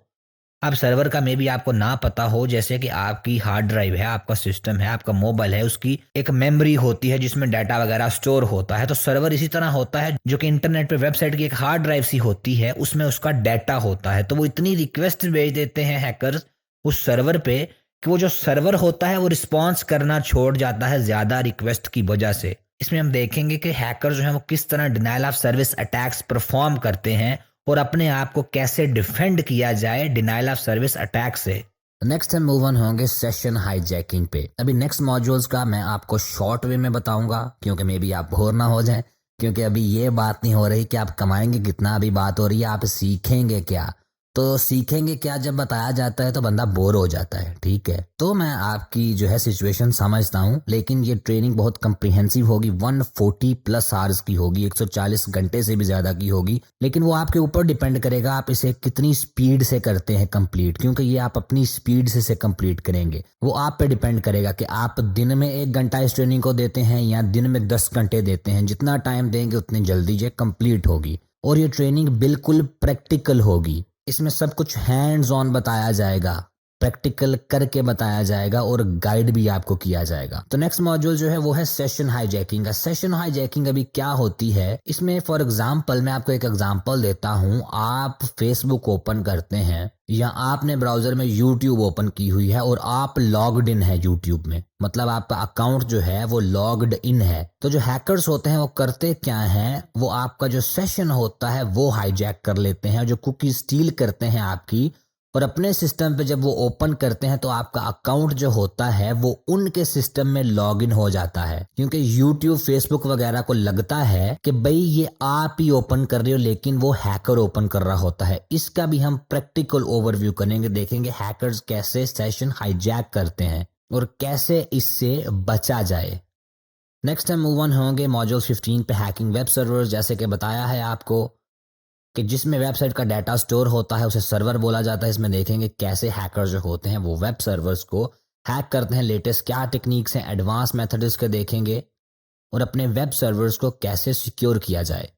अब सर्वर का मे भी आपको ना पता हो, जैसे कि आपकी हार्ड ड्राइव है, आपका सिस्टम है, आपका मोबाइल है, उसकी एक मेमोरी होती है जिसमें डाटा वगैरह स्टोर होता है। तो सर्वर इसी तरह होता है, जो कि इंटरनेट पे वेबसाइट की एक हार्ड ड्राइव सी होती है, उसमें उसका डाटा होता है। तो वो इतनी रिक्वेस्ट भेज देते हैं हैकर्स उस सर्वर पे कि वो जो सर्वर होता है वो रिस्पॉन्स करना छोड़ जाता है ज्यादा रिक्वेस्ट की वजह से। इसमें हम देखेंगे कि हैकर जो है वो किस तरह denial of service attacks perform करते हैं और अपने आप को कैसे डिफेंड किया जाए डिनाइल ऑफ सर्विस अटैक से। नेक्स्ट हम मूव ऑन होंगे सेशन हाईजैकिंग पे। अभी नेक्स्ट मॉड्यूल्स का मैं आपको शॉर्ट वे में बताऊंगा, क्योंकि मे बी आप बोर ना हो जाएं। क्योंकि अभी ये बात नहीं हो रही कि आप कमाएंगे कितना, अभी बात हो रही है आप सीखेंगे क्या। तो सीखेंगे क्या जब बताया जाता है तो बंदा बोर हो जाता है, ठीक है। तो मैं आपकी जो है सिचुएशन समझता हूँ, लेकिन ये ट्रेनिंग बहुत कम्प्रिहेंसिव होगी, 140 प्लस आवर्स की होगी, 140 घंटे से भी ज़्यादा की होगी। लेकिन वो आपके ऊपर डिपेंड करेगा आप इसे कितनी स्पीड से करते हैं कंप्लीट, क्योंकि ये आप अपनी स्पीड से कंप्लीट करेंगे। वो आप पे डिपेंड करेगा कि आप दिन में 1 घंटा इस ट्रेनिंग को देते हैं या दिन में 10 घंटे देते हैं। जितना टाइम देंगे उतनी जल्दी ये कंप्लीट होगी। और ये ट्रेनिंग बिल्कुल प्रैक्टिकल होगी, इसमें सब कुछ हैंड्स ऑन बताया जाएगा, प्रैक्टिकल करके बताया जाएगा और गाइड भी आपको किया जाएगा। तो नेक्स्ट मॉड्यूल जो है वो है सेशन हाईजैकिंग का। सेशन हाईजैकिंग अभी क्या होती है, इसमें फॉर एग्जांपल मैं आपको एक एग्जांपल देता हूं। आप फेसबुक ओपन करते हैं या आपने ब्राउजर में यूट्यूब ओपन की हुई है और आप लॉग्ड इन है यूट्यूब में, मतलब आपका अकाउंट जो है वो लॉग्ड इन है। तो जो हैकर्स होते हैं वो करते क्या हैं, वो आपका जो सेशन होता है वो हाईजैक कर लेते हैं, जो कुकी स्टील करते हैं आपकी, और अपने सिस्टम पे जब वो ओपन करते हैं तो आपका अकाउंट जो होता है वो उनके सिस्टम में लॉगिन हो जाता है। क्योंकि यूट्यूब फेसबुक वगैरह को लगता है कि भाई ये आप ही ओपन कर रहे हो, लेकिन वो हैकर ओपन कर रहा होता है। इसका भी हम प्रैक्टिकल ओवरव्यू करेंगे, देखेंगे हैकर्स कैसे सेशन हाईजैक करते हैं और कैसे इससे बचा जाए। नेक्स्ट हम मूव ऑन होंगे मॉड्यूल 15 पे, हैकिंग वेब सर्वर्स। जैसे कि बताया है आपको कि जिसमें वेबसाइट का डाटा स्टोर होता है उसे सर्वर बोला जाता है। इसमें देखेंगे कैसे हैकर जो होते हैं वो वेब सर्वर्स को हैक करते हैं, लेटेस्ट क्या टेक्निक्स हैं, एडवांस मेथड्स के देखेंगे, और अपने वेब सर्वर्स को कैसे सिक्योर किया जाए।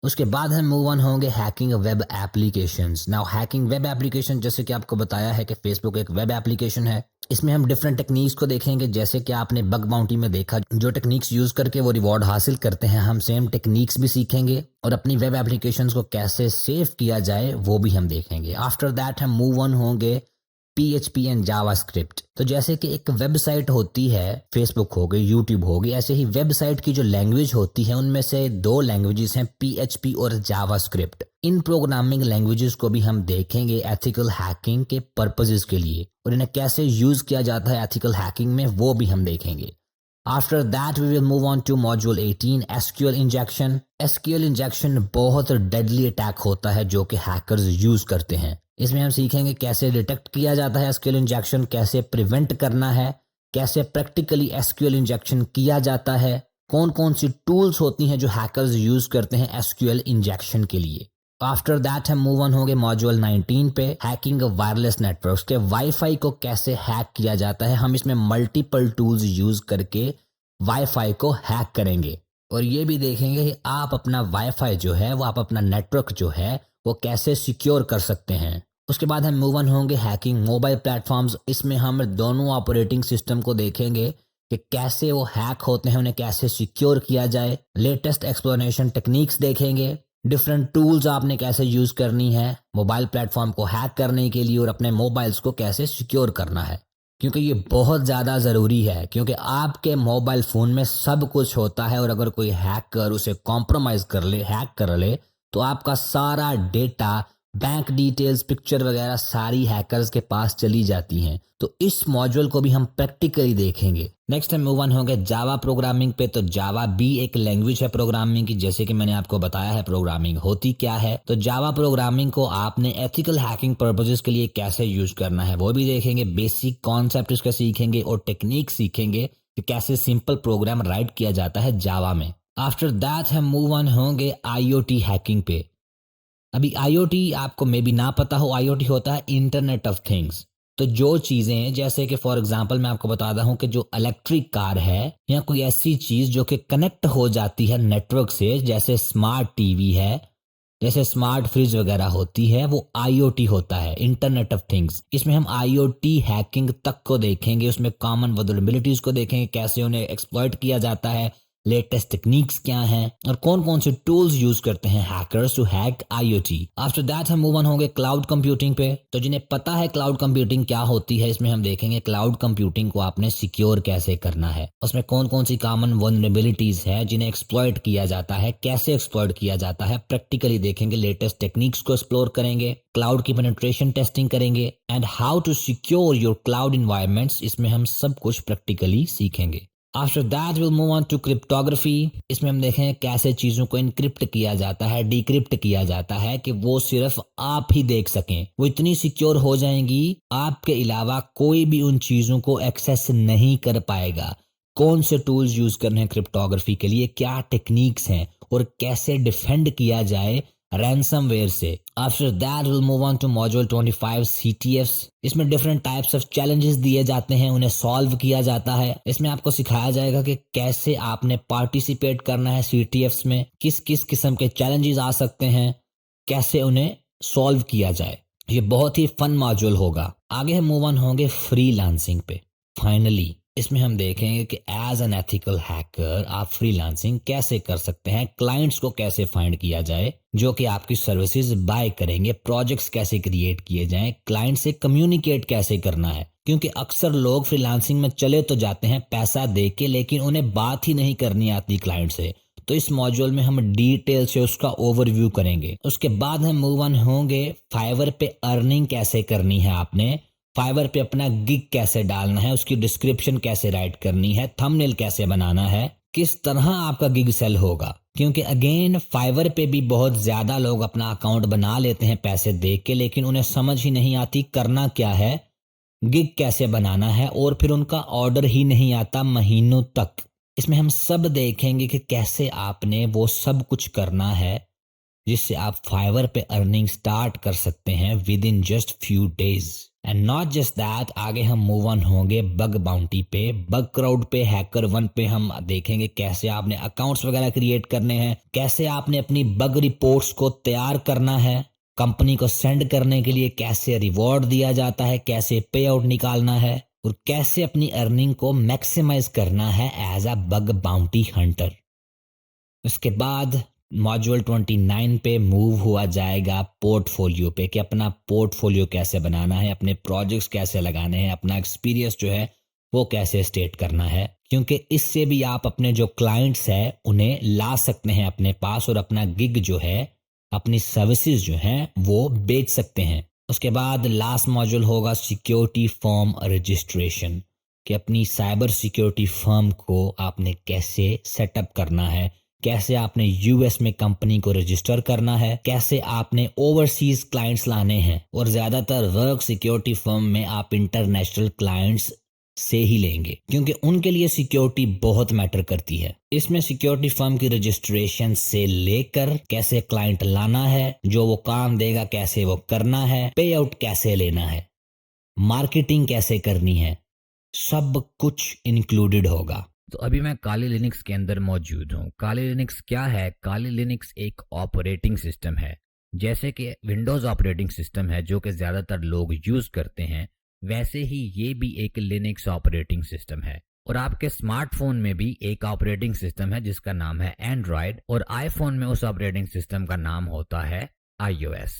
उसके बाद हम मूव ऑन होंगे hacking web applications. Now hacking web application, जैसे कि आपको बताया है कि फेसबुक एक वेब एप्लीकेशन है, इसमें हम डिफरेंट टेक्निक्स को देखेंगे। जैसे कि आपने बग बाउंटी में देखा, जो टेक्निक्स यूज करके वो रिवॉर्ड हासिल करते हैं, हम सेम टेक्निक्स भी सीखेंगे और अपनी वेब एप्लीकेशंस को कैसे सेव किया जाए वो भी हम देखेंगे। आफ्टर दैट हम मूव ऑन होंगे PHP एंड जावास्क्रिप्ट। तो जैसे कि एक वेबसाइट होती है, फेसबुक हो गई, यूट्यूब हो गई, ऐसे ही वेबसाइट की जो लैंग्वेज होती है उनमें से 2 लैंग्वेजेस हैं, PHP और जावास्क्रिप्ट। इन प्रोग्रामिंग लैंग्वेजेस को भी हम देखेंगे एथिकल हैकिंग के पर्पसेस के लिए, और इन्हें कैसे यूज किया जाता है एथिकल हैकिंग में वो भी हम देखेंगे। After that we will move on to module 18, SQL injection. SQL injection बहुत डेडली अटैक होता है जो कि हैकर्स यूज करते हैं। इसमें हम सीखेंगे कैसे डिटेक्ट किया जाता है SQL इंजेक्शन, कैसे प्रिवेंट करना है, कैसे प्रैक्टिकली SQL इंजेक्शन किया जाता है, कौन कौन सी टूल्स होती हैं जो हैकर्स यूज करते हैं SQL इंजेक्शन के लिए। आफ्टर दैट हम मूव ऑन हो गए मॉड्यूल 19 पे, हैकिंग वायरलेस नेटवर्क्स के वाईफाई को कैसे हैक किया जाता है। हम इसमें मल्टीपल टूल्स यूज करके वाईफाई को हैक करेंगे, और ये भी देखेंगे कि आप अपना वाईफाई जो है वो, आप अपना नेटवर्क जो है वो कैसे सिक्योर कर सकते हैं। उसके बाद हम मूव ऑन होंगे हैकिंग मोबाइल प्लेटफॉर्म्स। इसमें हम दोनों ऑपरेटिंग सिस्टम को देखेंगे कि कैसे वो हैक होते हैं, उन्हें कैसे सिक्योर किया जाए। लेटेस्ट एक्सप्लोरेशन टेक्निक्स देखेंगे, डिफरेंट टूल्स आपने कैसे यूज करनी है मोबाइल प्लेटफॉर्म को हैक करने के लिए, और अपने मोबाइल्स को कैसे सिक्योर करना है, क्योंकि ये बहुत ज़्यादा ज़रूरी है। क्योंकि आपके मोबाइल फ़ोन में सब कुछ होता है, और अगर कोई हैकर उसे कॉम्प्रोमाइज़ कर ले, हैक कर ले, तो आपका सारा डेटा, बैंक डिटेल्स, पिक्चर वगैरह सारी हैकर्स के पास चली जाती हैं। तो इस मॉड्यूल को भी हम प्रैक्टिकली देखेंगे। नेक्स्ट हम मूव ऑन होंगे जावा प्रोग्रामिंग पे। तो जावा भी एक लैंग्वेज है प्रोग्रामिंग की, जैसे कि मैंने आपको बताया है प्रोग्रामिंग होती क्या है। तो जावा प्रोग्रामिंग को आपने एथिकल हैकिंग पर्पसेस के लिए कैसे यूज करना है वो भी देखेंगे। बेसिक कॉन्सेप्ट इसका सीखेंगे और टेक्निक सीखेंगे कि कैसे सिंपल प्रोग्राम राइट किया जाता है जावा में। आफ्टर दैट हम मूव ऑन होंगे IoT हैकिंग पे। अभी IoT आपको मे बी ना पता हो, IoT होता है इंटरनेट ऑफ थिंग्स। तो जो चीज़ें, जैसे कि फॉर एग्जांपल मैं आपको बताता हूं कि जो इलेक्ट्रिक कार है या कोई ऐसी चीज़ जो कि कनेक्ट हो जाती है नेटवर्क से, जैसे स्मार्ट टीवी है, जैसे स्मार्ट फ्रिज वगैरह होती है, वो IoT होता है, इंटरनेट ऑफ थिंग्स। इसमें हम IoT हैकिंग तक को देखेंगे, उसमें कॉमन वल्नरेबिलिटीज को देखेंगे, कैसे उन्हें एक्सप्लॉइट किया जाता है, लेटेस्ट टेक्निक्स क्या हैं, और कौन कौन से टूल्स यूज करते हैं hackers to hack IoT। After that हम मूव ऑन होंगे क्लाउड कंप्यूटिंग पे। तो जिन्हें पता है क्लाउड कंप्यूटिंग क्या होती है, इसमें हम देखेंगे क्लाउड कंप्यूटिंग को आपने सिक्योर कैसे करना है, उसमें कौन कौन सी कॉमन वल्नरेबिलिटीज है जिन्हें एक्सप्लॉइट किया जाता है, कैसे एक्सप्लॉइट किया जाता है, प्रैक्टिकली देखेंगे, लेटेस्ट टेक्निक्स को एक्सप्लोर करेंगे, क्लाउड की पेनिट्रेशन टेस्टिंग करेंगे, and how to secure your cloud environments. इसमें हम सब कुछ प्रैक्टिकली सीखेंगे। After that will move on to cryptography. इसमें हम देखें कैसे चीजों को इनक्रिप्ट किया जाता है, डिक्रिप्ट किया जाता है कि वो सिर्फ आप ही देख सकें। वो इतनी सिक्योर हो जाएंगी आपके अलावा कोई भी उन चीजों को एक्सेस नहीं कर पाएगा। कौन से टूल्स यूज करने हैं क्रिप्टोग्राफी के लिए, क्या टेक्निक्स हैं और कैसे डिफेंड किया जाए रैंसमवेयर से। After that will move on to module 25 CTFs। इसमें डिफरेंट टाइप्स ऑफ चैलेंजेस दिए जाते हैं, उन्हें सॉल्व किया जाता है। इसमें आपको सिखाया जाएगा कि कैसे आपने पार्टिसिपेट करना है CTFs में, किस किस किस्म के चैलेंजेस आ सकते हैं, कैसे उन्हें सॉल्व किया जाए। ये बहुत ही फन मॉड्यूल होगा। आगे हम मूव ऑन होंगे फ्रीलांसिंग पे। फाइनली इसमें हम देखेंगे कि एज एन एथिकल हैकर आप फ्रीलांसिंग कैसे कर सकते हैं, क्लाइंट्स को कैसे फाइंड किया जाए जो कि आपकी सर्विसेज बाय करेंगे, प्रोजेक्ट्स कैसे क्रिएट किए जाएं, क्लाइंट से कम्युनिकेट कैसे करना है। क्योंकि अक्सर लोग फ्रीलांसिंग में चले तो जाते हैं पैसा दे के, लेकिन उन्हें बात ही नहीं करनी आती क्लाइंट से। तो इस मॉड्यूल में हम डिटेल से उसका ओवरव्यू करेंगे। उसके बाद हम मूव ऑन होंगे फाइवर पे अर्निंग कैसे करनी है आपने, फाइवर पे अपना गिग कैसे डालना है, उसकी डिस्क्रिप्शन कैसे राइट करनी है, थंबनेल कैसे बनाना है, किस तरह आपका गिग सेल होगा। क्योंकि अगेन फाइवर पे भी बहुत ज्यादा लोग अपना अकाउंट बना लेते हैं पैसे दे के, लेकिन उन्हें समझ ही नहीं आती करना क्या है, गिग कैसे बनाना है, और फिर उनका ऑर्डर ही नहीं आता महीनों तक। इसमें हम सब देखेंगे कि कैसे आपने वो सब कुछ करना है जिससे आप फाइवर पे अर्निंग स्टार्ट कर सकते हैं with in just few days. And not just that, आगे हम मूव ऑन होंगे बग बाउंटी पे, बग क्राउड पे, हैकर वन पे। हम देखेंगे कैसे आपने अकाउंट्स वगैरह क्रिएट करने हैं, कैसे आपने अपनी बग रिपोर्ट्स को तैयार करना है, कंपनी को सेंड करने के लिए कैसे रिवॉर्ड दिया जाता है, कैसे पे आउट निकालना है, और कैसे अपनी अर्निंग को मैक्सिमाइज करना है as a bug bounty hunter. उसके बाद मॉड्यूल 29 पे मूव हुआ जाएगा पोर्टफोलियो पे, कि अपना पोर्टफोलियो कैसे बनाना है, अपने प्रोजेक्ट्स कैसे लगाने हैं, अपना एक्सपीरियंस जो है वो कैसे स्टेट करना है। क्योंकि इससे भी आप अपने जो क्लाइंट्स हैं उन्हें ला सकते हैं अपने पास, और अपना गिग जो है, अपनी सर्विसेज जो हैं वो बेच सकते हैं। उसके बाद लास्ट मॉड्यूल होगा सिक्योरिटी फर्म रजिस्ट्रेशन, कि अपनी साइबर सिक्योरिटी फर्म को आपने कैसे सेटअप करना है, कैसे आपने यूएस में कंपनी को रजिस्टर करना है, कैसे आपने ओवरसीज क्लाइंट्स लाने हैं। और ज्यादातर वर्क सिक्योरिटी फर्म में आप इंटरनेशनल क्लाइंट्स से ही लेंगे, क्योंकि उनके लिए सिक्योरिटी बहुत मैटर करती है। इसमें सिक्योरिटी फर्म की रजिस्ट्रेशन से लेकर कैसे क्लाइंट लाना है, जो वो काम देगा कैसे वो करना है, पे आउट कैसे लेना है, मार्केटिंग कैसे करनी है, सब कुछ इंक्लूडेड होगा। तो अभी मैं काली लिनक्स के अंदर मौजूद हूँ। काली लिनक्स क्या है? काली लिनक्स एक ऑपरेटिंग सिस्टम है। जैसे कि विंडोज ऑपरेटिंग सिस्टम है जो कि ज्यादातर लोग यूज करते हैं, वैसे ही ये भी एक लिनक्स ऑपरेटिंग सिस्टम है। और आपके स्मार्टफोन में भी एक ऑपरेटिंग सिस्टम है जिसका नाम है एंड्रॉयड, और आईफोन में उस ऑपरेटिंग सिस्टम का नाम होता है iOS।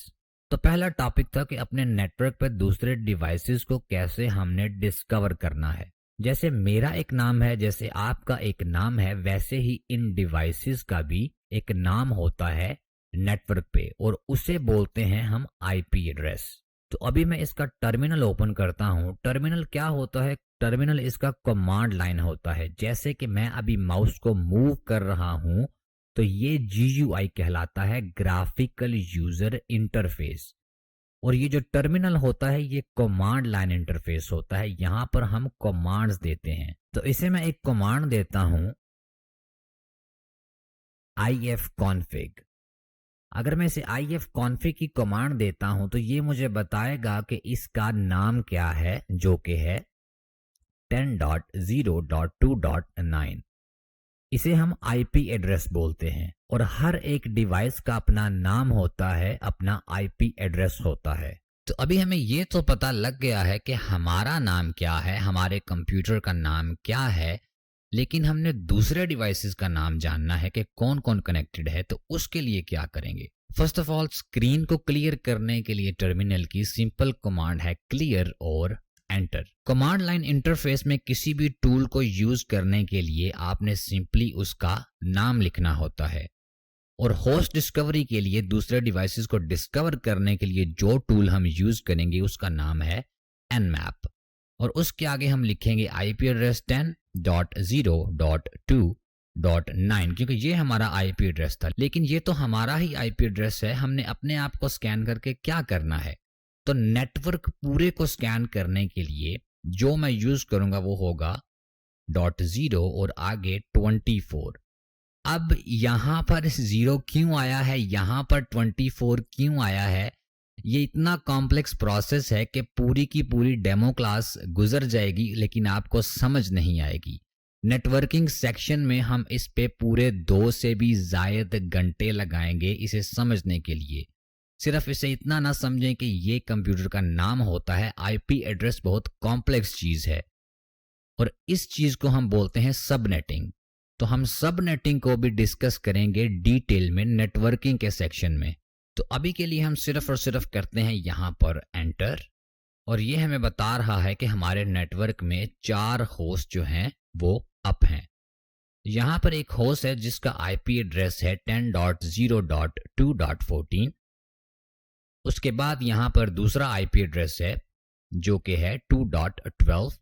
तो पहला टॉपिक था कि अपने नेटवर्क पर दूसरे डिवाइसेस को कैसे हमने डिस्कवर करना है। जैसे मेरा एक नाम है, जैसे आपका एक नाम है, वैसे ही इन डिवाइसेस का भी एक नाम होता है नेटवर्क पे, और उसे बोलते हैं हम आईपी एड्रेस। तो अभी मैं इसका टर्मिनल ओपन करता हूं। टर्मिनल क्या होता है? टर्मिनल इसका कमांड लाइन होता है। जैसे कि मैं अभी माउस को मूव कर रहा हूं तो ये GUI कहलाता है, ग्राफिकल यूजर इंटरफेस। और ये जो टर्मिनल होता है ये कमांड लाइन इंटरफेस होता है, यहां पर हम कमांड्स देते हैं। तो इसे मैं एक कमांड देता हूं ifconfig। अगर मैं इसे ifconfig की कमांड देता हूं तो ये मुझे बताएगा कि इसका नाम क्या है, जो कि है 10.0.2.9। इसे हम आईपी एड्रेस बोलते हैं, और हर एक डिवाइस का अपना नाम होता है, अपना आईपी एड्रेस होता है। तो अभी हमें ये तो पता लग गया है कि हमारा नाम क्या है, हमारे कंप्यूटर का नाम क्या है, लेकिन हमने दूसरे डिवाइसेस का नाम जानना है कि कौन कौन कनेक्टेड है। तो उसके लिए क्या करेंगे? फर्स्ट ऑफ ऑल, स्क्रीन को क्लियर करने के लिए टर्मिनल की सिंपल कमांड है क्लियर और एंटर। कमांड लाइन इंटरफेस में किसी भी टूल को यूज करने के लिए आपने सिंपली उसका नाम लिखना होता है, और होस्ट डिस्कवरी के लिए दूसरे डिवाइसेस को डिस्कवर करने के लिए जो टूल हम यूज करेंगे उसका नाम है nmap। और उसके आगे हम लिखेंगे IP एड्रेस 10 10.0.2.9, क्योंकि ये हमारा आईपी एड्रेस था। लेकिन ये तो हमारा ही आईपी एड्रेस है, हमने अपने आप को स्कैन करके क्या करना है? तो नेटवर्क पूरे को स्कैन करने के लिए जो मैं यूज करूंगा वो होगा .0 और आगे 24। अब यहां पर 0 क्यों आया है, यहां पर 24 क्यों आया है, ये इतना कॉम्प्लेक्स प्रोसेस है कि पूरी की पूरी डेमो क्लास गुजर जाएगी लेकिन आपको समझ नहीं आएगी। नेटवर्किंग सेक्शन में हम इस पे पूरे 2 से भी ज्यादा घंटे लगाएंगे इसे समझने के लिए। सिर्फ इसे इतना ना समझें कि ये कंप्यूटर का नाम होता है, आईपी एड्रेस बहुत कॉम्प्लेक्स चीज है और इस चीज को हम बोलते हैं सबनेटिंग। तो हम सबनेटिंग को भी डिस्कस करेंगे डिटेल में नेटवर्किंग के सेक्शन में। तो अभी के लिए हम सिर्फ और सिर्फ करते हैं यहां पर एंटर और ये हमें बता रहा है कि हमारे नेटवर्क में 4 होस्ट जो हैं वो अप हैं। यहां पर एक होस्ट है जिसका आईपी एड्रेस है 10.0.2.14। उसके बाद यहां पर दूसरा आईपी एड्रेस है जो कि है 2.12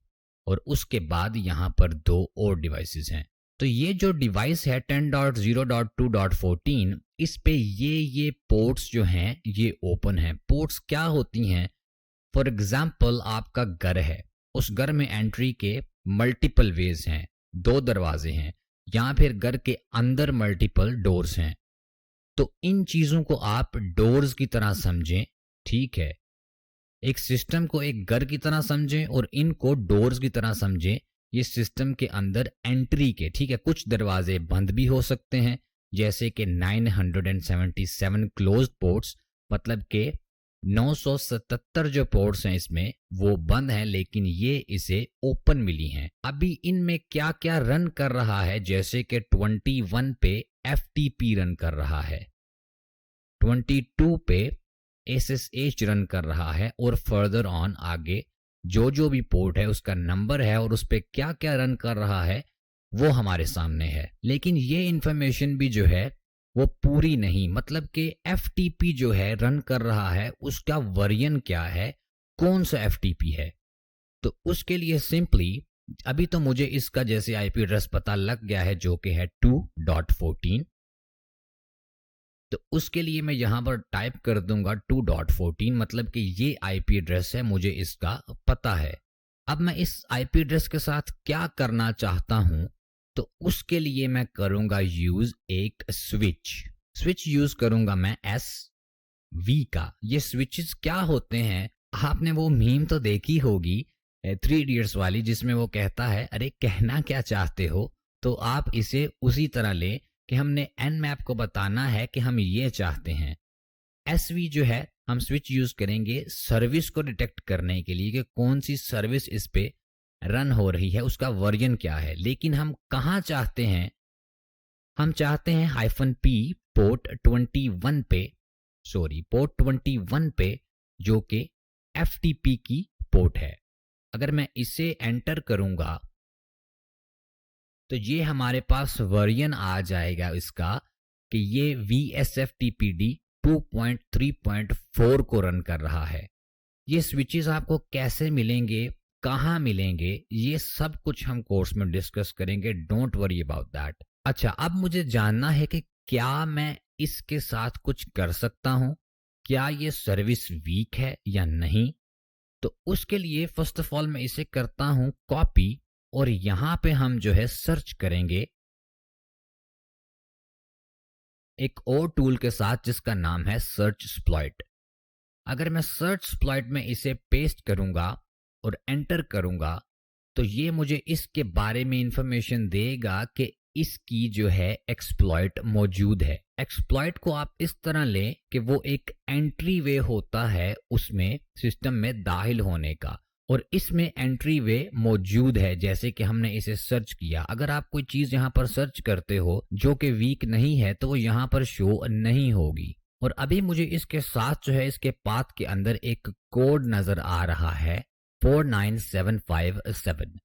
और उसके बाद यहां पर 2 और डिवाइसेस हैं। तो ये जो डिवाइस है 10.0.2.14, इस पे ये पोर्ट्स जो हैं ये ओपन हैं। पोर्ट्स क्या होती हैं? फॉर एग्जाम्पल आपका घर है, उस घर में एंट्री के मल्टीपल वेज हैं, 2 दरवाजे हैं या फिर घर के अंदर मल्टीपल डोर्स हैं। तो इन चीजों को आप डोर्स की तरह समझें, ठीक है। एक सिस्टम को एक घर की तरह समझें और इनको डोर्स की तरह समझें, ये सिस्टम के अंदर एंट्री के, ठीक है। कुछ दरवाजे बंद भी हो सकते हैं जैसे कि 977 क्लोज्ड पोर्ट्स, मतलब के 977 जो पोर्ट्स हैं इसमें वो बंद हैं लेकिन ये इसे ओपन मिली हैं। अभी इनमें क्या क्या रन कर रहा है, जैसे कि 21 पे FTP रन कर रहा है, 22 पे SSH रन कर रहा है और फर्दर ऑन आगे जो भी पोर्ट है उसका नंबर है और उस पर क्या क्या रन कर रहा है वो हमारे सामने है। लेकिन ये इंफॉर्मेशन भी जो है वो पूरी नहीं, मतलब कि FTP जो है रन कर रहा है उसका वर्जन क्या है, कौन सा FTP है। तो उसके लिए सिंपली अभी तो मुझे इसका जैसे आईपी एड्रेस पता लग गया है जो कि है 2.14। तो उसके लिए मैं यहां पर टाइप कर दूंगा 2.14, मतलब कि ये आईपी एड्रेस है, मुझे इसका पता है। अब मैं इस आईपी एड्रेस के साथ क्या करना चाहता हूं, तो उसके लिए मैं करूंगा यूज एक स्विच यूज करूंगा मैं SV का। ये स्विचेस क्या होते हैं, आपने वो मीम तो देखी होगी 3 इडियट्स वाली जिसमें वो कहता है अरे कहना क्या चाहते हो, तो आप इसे उसी तरह ले कि हमने Nmap को बताना है कि हम ये चाहते हैं। SV जो है हम स्विच यूज करेंगे सर्विस को डिटेक्ट करने के लिए कि कौन सी सर्विस इस पे रन हो रही है, उसका वर्जन क्या है। लेकिन हम कहाँ चाहते हैं, हम चाहते हैं -P पोर्ट 21 पे जो कि FTP की पोर्ट है। अगर मैं इसे एंटर करूंगा तो ये हमारे पास वर्जन आ जाएगा इसका कि ये VSFTPD 2.3.4 को रन कर रहा है। ये स्विचेस आपको कैसे मिलेंगे, कहाँ मिलेंगे, ये सब कुछ हम कोर्स में डिस्कस करेंगे, डोंट वरी अबाउट दैट। अच्छा, अब मुझे जानना है कि क्या मैं इसके साथ कुछ कर सकता हूं, क्या ये सर्विस वीक है या नहीं। तो उसके लिए फर्स्ट ऑफ ऑल मैं इसे करता हूं कॉपी और यहां पे हम जो है सर्च करेंगे एक और टूल के साथ जिसका नाम है सर्च स्प्लॉइट। अगर मैं सर्च स्प्लॉइट में इसे पेस्ट करूंगा और एंटर करूंगा तो ये मुझे इसके बारे में इंफॉर्मेशन देगा कि इसकी जो है एक्सप्लॉइट मौजूद है। एक्सप्लॉइट को आप इस तरह लें कि वो एक एंट्री वे होता है उसमें सिस्टम में दाखिल होने का, और इसमें एंट्री वे मौजूद है। जैसे कि हमने इसे सर्च किया, अगर आप कोई चीज यहाँ पर सर्च करते हो जो कि वीक नहीं है तो वो यहाँ पर शो नहीं होगी। और अभी मुझे इसके साथ जो है इसके पाथ के अंदर एक कोड नजर आ रहा है 49757।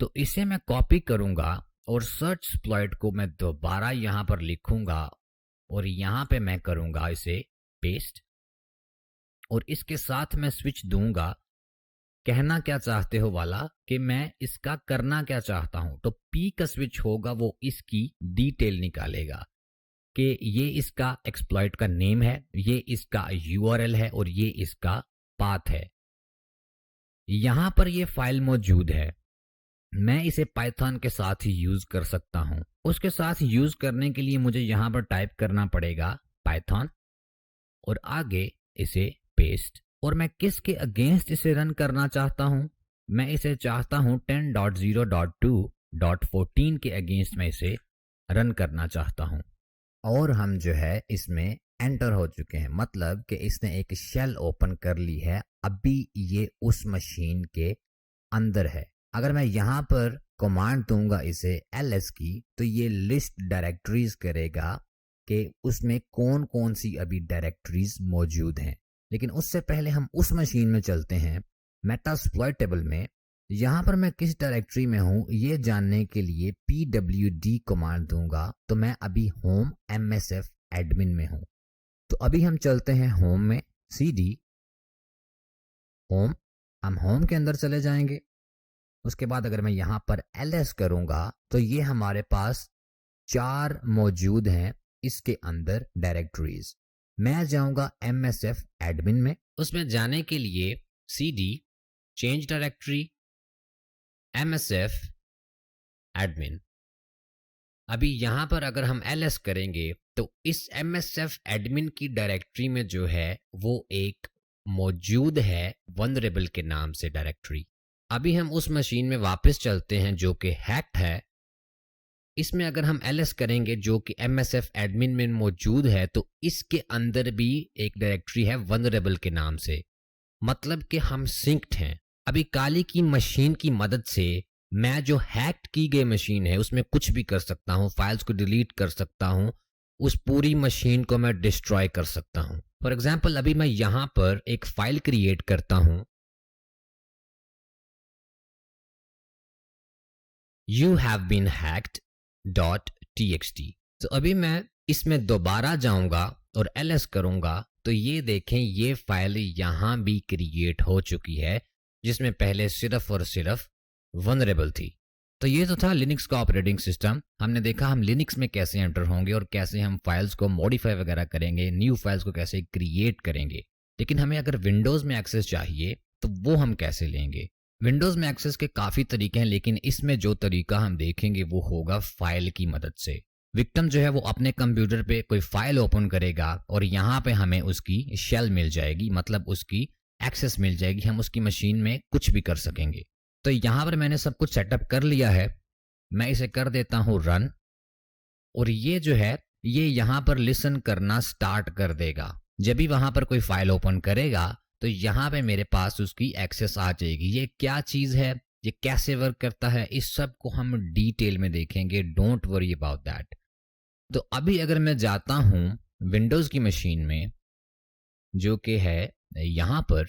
तो इसे मैं कॉपी करूंगा और सर्च स्प्लॉइट को मैं दोबारा यहां पर लिखूंगा और यहां पे मैं करूंगा इसे पेस्ट और इसके साथ मैं स्विच दूंगा कहना क्या चाहते हो वाला कि मैं इसका करना क्या चाहता हूं, तो P का स्विच होगा वो इसकी डिटेल निकालेगा कि ये इसका एक्सप्लॉइट का नेम है, ये इसका URL है और ये इसका पाथ है। यहां पर ये फाइल मौजूद है, मैं इसे पाइथन के साथ ही यूज कर सकता हूं। उसके साथ यूज करने के लिए मुझे यहां पर टाइप करना पड़ेगा पाइथन और आगे इसे पेस्ट। और मैं किसके अगेंस्ट इसे रन करना चाहता हूं, मैं इसे चाहता हूं 10.0.2.14 के अगेंस्ट में इसे रन करना चाहता हूं। और हम जो है इसमें एंटर हो चुके हैं, मतलब कि इसने एक शेल ओपन कर ली है। अभी ये उस मशीन के अंदर है। अगर मैं यहाँ पर कमांड दूंगा इसे ls की, तो ये लिस्ट डायरेक्टरीज करेगा कि उसमें कौन कौन सी अभी डायरेक्टरीज मौजूद हैं। लेकिन उससे पहले हम उस मशीन में चलते हैं मेटास्प्लॉइटेबल में। यहाँ पर मैं किस डायरेक्टरी में हूँ ये जानने के लिए pwd कमांड दूंगा, तो मैं अभी होम msf एडमिन में हूँ। तो अभी हम चलते हैं होम में, cd होम, हम होम के अंदर चले जाएंगे। उसके बाद अगर मैं यहाँ पर ls करूंगा तो ये हमारे पास 4 मौजूद हैं इसके अंदर डायरेक्टरीज। मैं जाऊंगा msf एडमिन में। उसमें जाने के लिए cd change directory msf admin. अभी यहां पर अगर हम ls करेंगे तो इस msf एडमिन की डायरेक्टरी में जो है वो एक मौजूद है वनरेबल के नाम से डायरेक्टरी। अभी हम उस मशीन में वापस चलते हैं जो कि हैक्ड है। इसमें अगर हम ls करेंगे जो कि msf एडमिन में मौजूद है, तो इसके अंदर भी एक डायरेक्टरी है वनरेबल के नाम से, मतलब कि हम सिंक्ड हैं। अभी काली की मशीन की मदद से मैं जो हैक्ड की गई मशीन है उसमें कुछ भी कर सकता हूं, फाइल्स को डिलीट कर सकता हूं, उस पूरी मशीन को मैं डिस्ट्रॉय कर सकता हूं। फॉर एग्जाम्पल अभी मैं यहां पर एक फाइल क्रिएट करता हूं, you have been hacked.txt। तो अभी मैं इसमें दोबारा जाऊंगा और ls करूंगा तो ये देखें ये फाइल यहां भी क्रिएट हो चुकी है, जिसमें पहले सिर्फ और सिर्फ वनरेबल थी। तो ये तो था लिनक्स का ऑपरेटिंग सिस्टम। हमने देखा हम लिनक्स में कैसे एंटर होंगे और कैसे हम फाइल्स को मॉडिफाई वगैरह करेंगे, न्यू फाइल्स को कैसे क्रिएट करेंगे। लेकिन हमें अगर विंडोज में एक्सेस चाहिए तो वो हम कैसे लेंगे। विंडोज में एक्सेस के काफी तरीके हैं, लेकिन इसमें जो तरीका हम देखेंगे वो होगा फाइल की मदद से। विक्टिम जो है वो अपने कंप्यूटर पे कोई फाइल ओपन करेगा और यहाँ पे हमें उसकी शेल मिल जाएगी, मतलब उसकी एक्सेस मिल जाएगी, हम उसकी मशीन में कुछ भी कर सकेंगे। तो यहाँ पर मैंने सब कुछ सेटअप कर लिया है, मैं इसे कर देता हूँ रन और ये जो है ये यहाँ पर लिसन करना स्टार्ट कर देगा। जब भी वहां पर कोई फाइल ओपन करेगा तो यहाँ पे मेरे पास उसकी एक्सेस आ जाएगी। ये क्या चीज है, ये कैसे वर्क करता है, इस सब को हम डिटेल में देखेंगे, डोंट वरी अबाउट दैट। तो अभी अगर मैं जाता हूं विंडोज की मशीन में जो कि है यहां पर,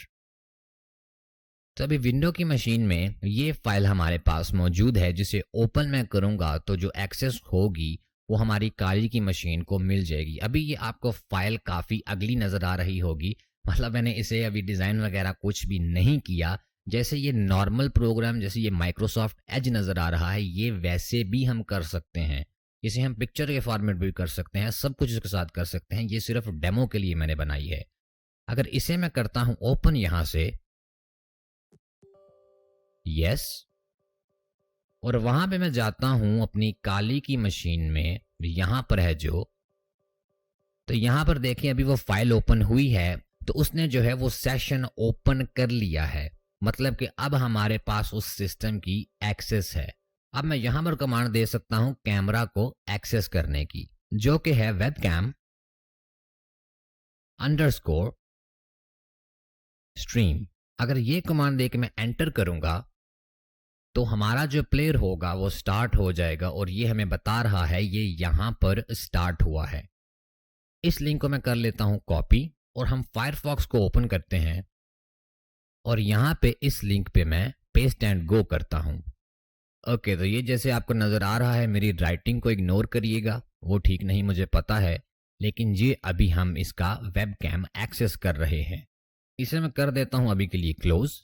तो अभी विंडो की मशीन में ये फाइल हमारे पास मौजूद है, जिसे ओपन मैं करूंगा तो जो एक्सेस होगी वो हमारी काली की मशीन को मिल जाएगी। अभी ये आपको फाइल काफी अगली नजर आ रही होगी, मतलब मैंने इसे अभी डिजाइन वगैरह कुछ भी नहीं किया। जैसे ये नॉर्मल प्रोग्राम, जैसे ये माइक्रोसॉफ्ट एज नजर आ रहा है, ये वैसे भी हम कर सकते हैं। इसे हम पिक्चर के फॉर्मेट भी कर सकते हैं, सब कुछ इसके साथ कर सकते हैं। ये सिर्फ डेमो के लिए मैंने बनाई है। अगर इसे मैं करता हूं ओपन यहां से, यस, और वहां पे मैं जाता हूं अपनी काली की मशीन में, यहां पर है जो, तो यहां पर देखिए अभी वो फाइल ओपन हुई है, तो उसने जो है वो सेशन ओपन कर लिया है, मतलब कि अब हमारे पास उस सिस्टम की एक्सेस है। अब मैं यहां पर कमांड दे सकता हूं कैमरा को एक्सेस करने की, जो कि है वेबकैम अंडरस्कोर स्ट्रीम। अगर ये कमांड दे के मैं एंटर करूंगा तो हमारा जो प्लेयर होगा वो स्टार्ट हो जाएगा और ये हमें बता रहा है ये यहां पर स्टार्ट हुआ है। इस लिंक को मैं कर लेता हूं कॉपी और हम फायरफॉक्स को ओपन करते हैं और यहां पे इस लिंक पे मैं पेस्ट एंड गो करता हूं। ओके, तो ये जैसे आपको नजर आ रहा है, मेरी राइटिंग को इग्नोर करिएगा, वो ठीक नहीं मुझे पता है, लेकिन ये अभी हम इसका वेबकैम एक्सेस कर रहे हैं। इसे मैं कर देता हूं अभी के लिए क्लोज।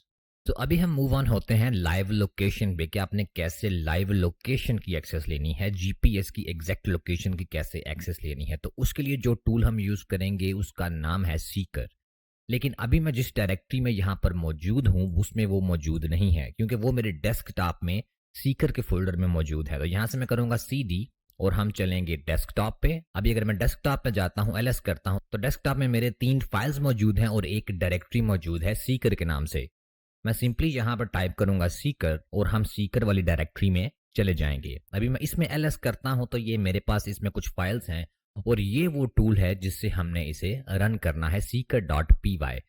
तो अभी हम मूव ऑन होते हैं लाइव लोकेशन पे कि आपने कैसे लाइव लोकेशन की एक्सेस लेनी है, जीपीएस की एग्जैक्ट लोकेशन की कैसे एक्सेस लेनी है। तो उसके लिए जो टूल हम यूज करेंगे उसका नाम है सीकर। लेकिन अभी मैं जिस डायरेक्टरी में यहाँ पर मौजूद हूँ उसमें वो मौजूद नहीं है, क्योंकि वो मेरे डेस्कटॉप में सीकर के फोल्डर में मौजूद है। तो यहाँ से मैं करूँगा CD और हम चलेंगे डेस्कटॉप पे। अभी अगर मैं डेस्कटॉप पे जाता हूँ, LS करता हूँ, तो डेस्कटॉप में मेरे 3 फाइल्स मौजूद हैं और एक डायरेक्टरी मौजूद है सीकर के नाम से। मैं सिंपली यहाँ पर टाइप करूंगा सीकर और हम सीकर वाली डायरेक्टरी में चले जाएंगे। अभी मैं इसमें LS करता हूं तो ये मेरे पास इसमें कुछ फाइल्स हैं और ये वो टूल है जिससे हमने इसे रन करना है, seeker.py।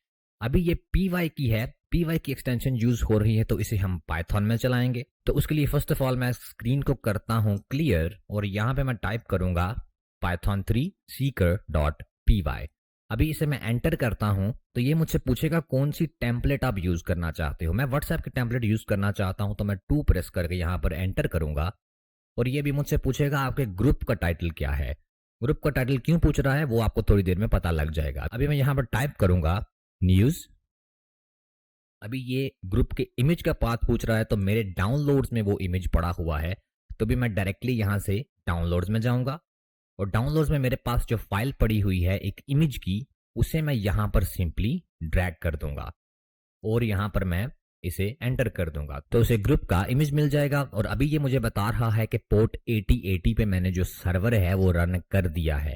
अभी ये py की है, py की एक्सटेंशन यूज हो रही है तो इसे हम पाइथन में चलाएंगे। तो उसके लिए फर्स्ट ऑफ ऑल मैं स्क्रीन को करता हूं क्लियर और यहाँ पे मैं टाइप करूंगा python 3 seeker.py। अभी इसे मैं एंटर करता हूं तो ये मुझसे पूछेगा कौन सी टेम्पलेट आप यूज करना चाहते हो। मैं व्हाट्सएप की टेम्पलेट यूज करना चाहता हूं तो मैं 2 प्रेस करके यहाँ पर एंटर करूंगा और ये भी मुझसे पूछेगा आपके ग्रुप का टाइटल क्या है। ग्रुप का टाइटल क्यों पूछ रहा है वो आपको थोड़ी देर में पता लग जाएगा। अभी मैं यहाँ पर टाइप करूंगा न्यूज। अभी ये ग्रुप के इमेज का पाथ पूछ रहा है तो मेरे डाउनलोड्स में वो इमेज पड़ा हुआ है, तो भी मैं डायरेक्टली यहाँ से डाउनलोड्स में जाऊंगा और डाउनलोड्स में मेरे पास जो फाइल पड़ी हुई है एक इमेज की, उसे मैं यहाँ पर सिंपली ड्रैग कर दूंगा और यहाँ पर मैं इसे एंटर कर दूंगा तो उसे ग्रुप का इमेज मिल जाएगा। और अभी ये मुझे बता रहा है कि पोर्ट 8080 पे मैंने जो सर्वर है वो रन कर दिया है।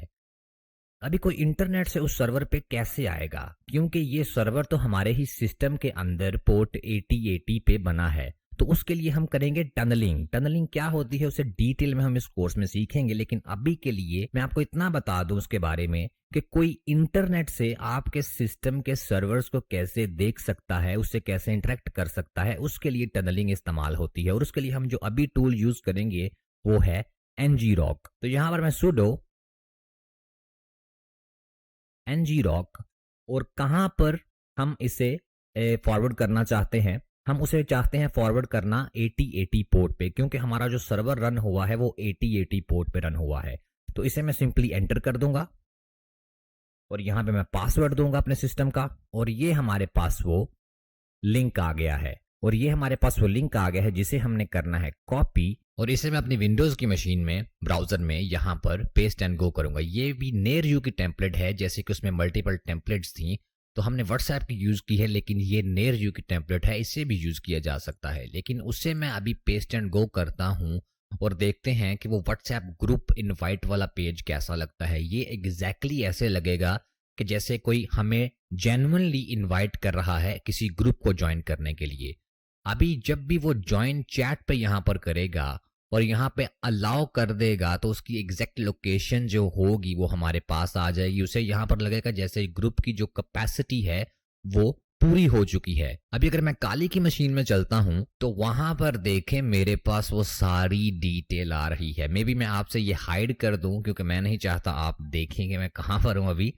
अभी कोई इंटरनेट से उस सर्वर पे कैसे आएगा, क्योंकि ये सर्वर तो हमारे ही सिस्टम के अंदर पोर्ट 8080 पे बना है। तो उसके लिए हम करेंगे टनलिंग। टनलिंग क्या होती है उसे डिटेल में हम इस कोर्स में सीखेंगे, लेकिन अभी के लिए मैं आपको इतना बता दूं उसके बारे में कि कोई इंटरनेट से आपके सिस्टम के सर्वर्स को कैसे देख सकता है, उससे कैसे इंटरेक्ट कर सकता है, उसके लिए टनलिंग इस्तेमाल होती है। और उसके लिए हम जो अभी टूल यूज करेंगे वो है ngrok। तो यहां पर मैं sudo ngrok और कहां पर हम इसे फॉरवर्ड करना चाहते हैं, हम उसे चाहते हैं फॉरवर्ड करना 8080 पोर्ट पे, क्योंकि हमारा जो सर्वर रन हुआ है वो 8080 पोर्ट पे रन हुआ है। तो इसे मैं सिंपली एंटर कर दूंगा और यहां पे मैं पासवर्ड दूंगा अपने सिस्टम का और ये हमारे पास वो लिंक आ गया है। और ये हमारे पास वो लिंक आ गया है जिसे हमने करना है कॉपी और इसे मैं अपनी विंडोज की मशीन में ब्राउजर में यहाँ पर पेस्ट एंड गो करूंगा। ये भी नेर यू की टेम्पलेट है, जैसे कि उसमें मल्टीपल टेम्पलेट्स थी तो हमने व्हाट्सएप की यूज की है, लेकिन ये नेर यू की टेम्पलेट है, इसे भी यूज किया जा सकता है। लेकिन उससे मैं अभी पेस्ट एंड गो करता हूँ और देखते हैं कि वो व्हाट्सएप ग्रुप इनवाइट वाला पेज कैसा लगता है। ये एग्जैक्टली ऐसे लगेगा कि जैसे कोई हमें जेन्युइनली इनवाइट कर रहा है किसी ग्रुप को ज्वाइन करने के लिए। अभी जब भी वो ज्वाइन चैट पे यहाँ पर करेगा और यहाँ पे अलाउ कर देगा तो उसकी एग्जैक्ट लोकेशन जो होगी वो हमारे पास आ जाएगी। उसे यहाँ पर लगेगा जैसे ग्रुप की जो कैपेसिटी है वो पूरी हो चुकी है। अभी अगर मैं काली की मशीन में चलता हूं तो वहां पर देखें मेरे पास वो सारी डिटेल आ रही है। मे बी मैं आपसे ये हाइड कर दूं क्योंकि मैं नहीं चाहता आप देखेंगे मैं कहां पर हूं अभी।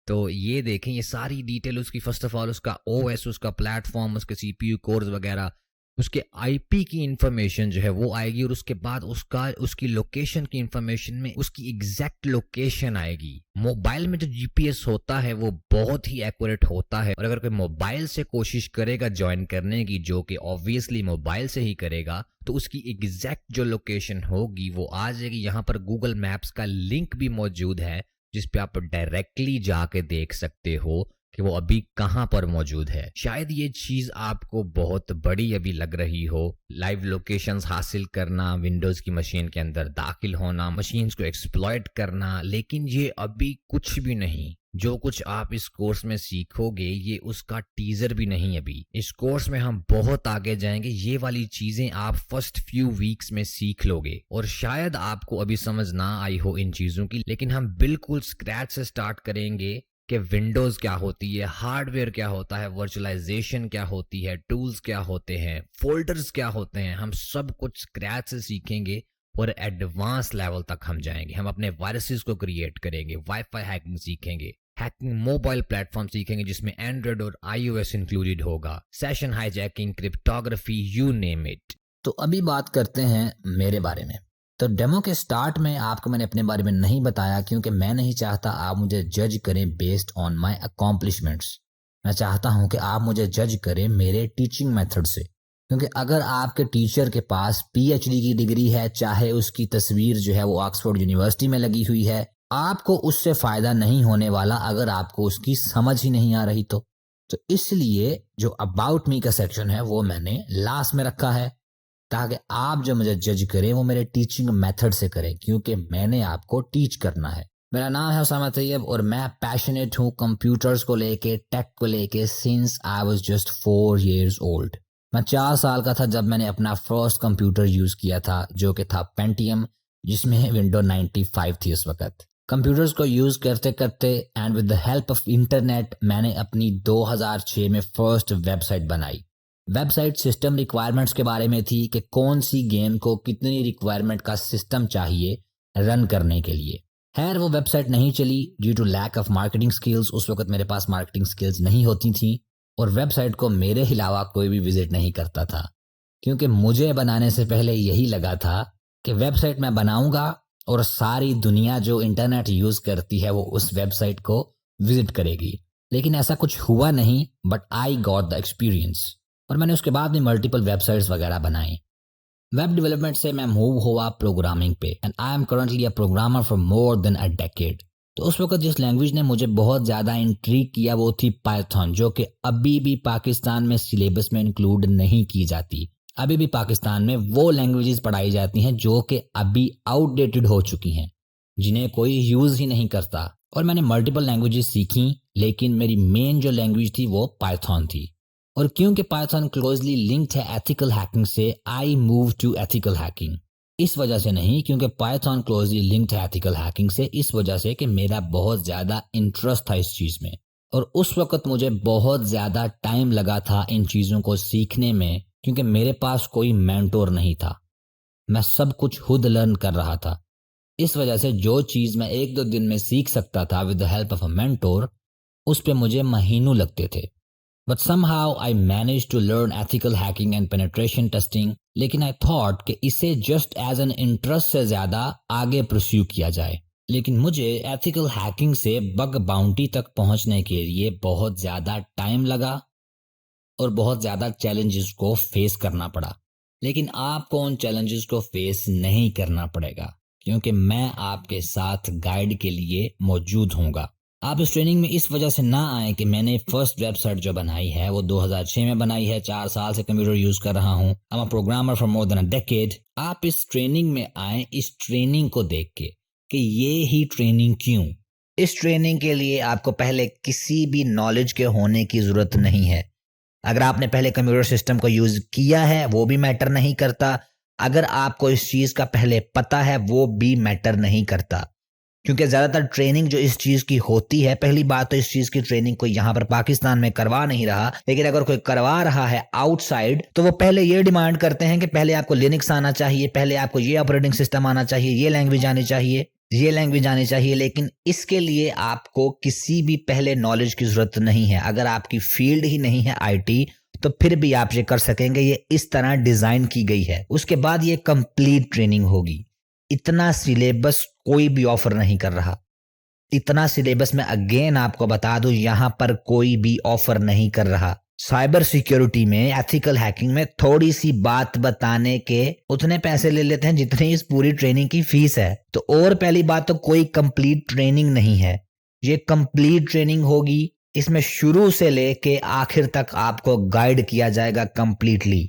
तो ये देखें ये सारी डिटेल उसकी, फर्स्ट ऑफ ऑल उसका ओएस, उसका प्लेटफॉर्म, उसके सीपीयू कोर्स वगैरह, उसके आईपी की इंफॉर्मेशन जो है वो आएगी और उसके बाद उसकी लोकेशन की इंफॉर्मेशन में उसकी एग्जैक्ट लोकेशन आएगी। मोबाइल में जो जीपीएस होता है वो बहुत ही एक्यूरेट होता है और अगर कोई मोबाइल से कोशिश करेगा ज्वाइन करने की, जो कि ऑब्वियसली मोबाइल से ही करेगा, तो उसकी एग्जैक्ट जो लोकेशन होगी वो आ जाएगी। यहाँ पर गूगल मैप्स का लिंक भी मौजूद है जिस पे आप डायरेक्टली जाके देख सकते हो कि वो अभी कहां पर मौजूद है। शायद ये चीज आपको बहुत बड़ी अभी लग रही हो, लाइव लोकेशंस हासिल करना, विंडोज की मशीन के अंदर दाखिल होना, मशीन्स को एक्सप्लॉइट करना, लेकिन ये अभी कुछ भी नहीं। जो कुछ आप इस कोर्स में सीखोगे ये उसका टीजर भी नहीं। अभी इस कोर्स में हम बहुत आगे जाएंगे। ये वाली चीजें आप फर्स्ट फ्यू वीक्स में सीख लोगे और शायद आपको अभी समझ ना आई हो इन चीजों की, लेकिन हम बिल्कुल स्क्रैच से स्टार्ट करेंगे कि विंडोज क्या होती है, हार्डवेयर क्या होता है, वर्चुअलाइजेशन क्या होती है, टूल्स क्या होते हैं, फोल्डर्स क्या होते हैं। हम सब कुछ स्क्रैच से सीखेंगे और एडवांस लेवल तक हम जाएंगे। हम अपने वायरसेस को क्रिएट करेंगे, वाईफाई हैकिंग सीखेंगे, हैकिंग मोबाइल प्लेटफॉर्म सीखेंगे जिसमें एंड्रॉइड और iOS इंक्लूडेड होगा, session hijacking, cryptography, you name it. तो अभी बात करते हैं मेरे बारे में। तो डेमो के स्टार्ट में आपको मैंने अपने बारे में नहीं बताया क्योंकि मैं नहीं चाहता आप मुझे जज करें बेस्ड ऑन माय अकॉम्प्लिशमेंट्स। मैं चाहता हूं कि आप मुझे जज करें मेरे टीचिंग मेथड से, क्योंकि अगर आपके टीचर के पास पीएचडी की डिग्री है, चाहे उसकी तस्वीर जो है वो ऑक्सफोर्ड यूनिवर्सिटी में लगी हुई है, आपको उससे फायदा नहीं होने वाला अगर आपको उसकी समझ ही नहीं आ रही तो इसलिए जो अबाउट मी का सेक्शन है वो मैंने लास्ट में रखा है, ताकि आप जो मुझे जज करें वो मेरे टीचिंग मेथड से करें, क्योंकि मैंने आपको टीच करना है। मेरा नाम है उसामा तैयब और मैं पैशनेट हूँ कंप्यूटर्स को लेके, टेक को लेके, since I was just 4 years old। मैं 4 साल का था जब मैंने अपना फर्स्ट कंप्यूटर यूज किया था, जो कि था पेंटियम, जिसमें विंडो 95 थी उस वक्त। कंप्यूटर्स को यूज करते करते and with the help of internet मैंने अपनी 2006 में फर्स्ट वेबसाइट बनाई। वेबसाइट सिस्टम रिक्वायरमेंट्स के बारे में थी कि कौन सी गेम को कितनी रिक्वायरमेंट का सिस्टम चाहिए रन करने के लिए। खैर वो वेबसाइट नहीं चली due to lack of marketing skills. उस वक्त मेरे पास मार्केटिंग स्किल्स नहीं होती थी और वेबसाइट को मेरे अलावा कोई भी विजिट नहीं करता था, क्योंकि मुझे बनाने से पहले यही लगा था कि वेबसाइट मैं बनाऊंगा और सारी दुनिया जो इंटरनेट यूज करती है वो उस वेबसाइट को विजिट करेगी। लेकिन ऐसा कुछ हुआ नहीं, but I got the experience और मैंने उसके बाद भी मल्टीपल वेबसाइट्स वगैरह बनाई। वेब डेवलपमेंट से मैं मूव हुआ प्रोग्रामिंग पे and I am currently a programmer for more than a decade. तो उस वक्त जिस लैंग्वेज ने मुझे बहुत ज़्यादा इंट्रीग किया वो थी पाइथन, जो कि अभी भी पाकिस्तान में सिलेबस में इंक्लूड नहीं की जाती। अभी भी पाकिस्तान में वो लैंग्वेजेस पढ़ाई जाती हैं जो कि अभी आउटडेटेड हो चुकी हैं, जिन्हें कोई यूज़ ही नहीं करता। और मैंने मल्टीपल लैंग्वेजेस सीखी, लेकिन मेरी मेन जो लैंग्वेज थी वो पाइथन थी। और क्योंकि पाइथन क्लोजली लिंक्ड है एथिकल हैकिंग से, I move to ethical hacking. इस वजह से नहीं क्योंकि पाइथन क्लोजली लिंक्ड है एथिकल हैकिंग से, इस वजह से कि मेरा बहुत ज़्यादा इंटरेस्ट था इस चीज़ में और उस वक्त मुझे बहुत ज़्यादा टाइम लगा था इन चीज़ों को सीखने में, क्योंकि मेरे पास कोई मेंटोर नहीं था। मैं सब कुछ खुद लर्न कर रहा था। इस वजह से जो चीज़ मैं 1-2 दिन में सीख सकता था with the help of a mentor, उस पे मुझे महीनों लगते थे। But somehow I managed to learn ethical hacking and penetration testing, लेकिन I thought कि इसे just as an interest से ज़्यादा आगे pursue किया जाए। लेकिन मुझे ethical hacking से bug bounty तक पहुंचने के लिए बहुत ज़्यादा टाइम लगा और बहुत ज़्यादा चैलेंजेस को फेस करना पड़ा। लेकिन आपको उन चैलेंजेस को फेस नहीं करना पड़ेगा, क्योंकि मैं आपके साथ गाइड के लिए मौजूद हूँगा। आप इस ट्रेनिंग में इस वजह से ना आए कि मैंने फर्स्ट वेबसाइट जो बनाई है वो 2006 में बनाई है, 4 साल से कंप्यूटर यूज कर रहा हूँ, I am a programmer for more than a decade. आप इस ट्रेनिंग में आए इस ट्रेनिंग को देख के कि ये ही ट्रेनिंग क्यों। इस ट्रेनिंग के लिए आपको पहले किसी भी नॉलेज के होने की जरूरत नहीं है। अगर आपने पहले कंप्यूटर सिस्टम को यूज किया है वो भी मैटर नहीं करता, अगर आपको इस चीज का पहले पता है वो भी मैटर नहीं करता, क्योंकि ज़्यादातर ट्रेनिंग जो इस चीज़ की होती है, पहली बात तो इस चीज़ की ट्रेनिंग कोई यहाँ पर पाकिस्तान में करवा नहीं रहा, लेकिन अगर कोई करवा रहा है आउटसाइड तो वो पहले ये डिमांड करते हैं कि पहले आपको लिनक्स आना चाहिए, पहले आपको ये ऑपरेटिंग सिस्टम आना चाहिए, ये लैंग्वेज आनी चाहिए, ये लैंग्वेज आनी चाहिए। लेकिन इसके लिए आपको किसी भी पहले नॉलेज की ज़रूरत नहीं है। अगर आपकी फील्ड ही नहीं है आईटी, तो फिर भी आप ये कर सकेंगे। ये इस तरह डिज़ाइन की गई है। उसके बाद ये कंप्लीट ट्रेनिंग होगी। इतना सिलेबस कोई भी ऑफर नहीं कर रहा। इतना सिलेबस मैं अगेन आपको बता दूं यहां पर कोई भी ऑफर नहीं कर रहा। साइबर सिक्योरिटी में, एथिकल हैकिंग में थोड़ी सी बात बताने के उतने पैसे ले लेते हैं जितनी इस पूरी ट्रेनिंग की फीस है। तो और पहली बात तो कोई कंप्लीट ट्रेनिंग नहीं है। ये कंप्लीट ट्रेनिंग होगी। इसमें शुरू से लेके आखिर तक आपको गाइड किया जाएगा कंप्लीटली।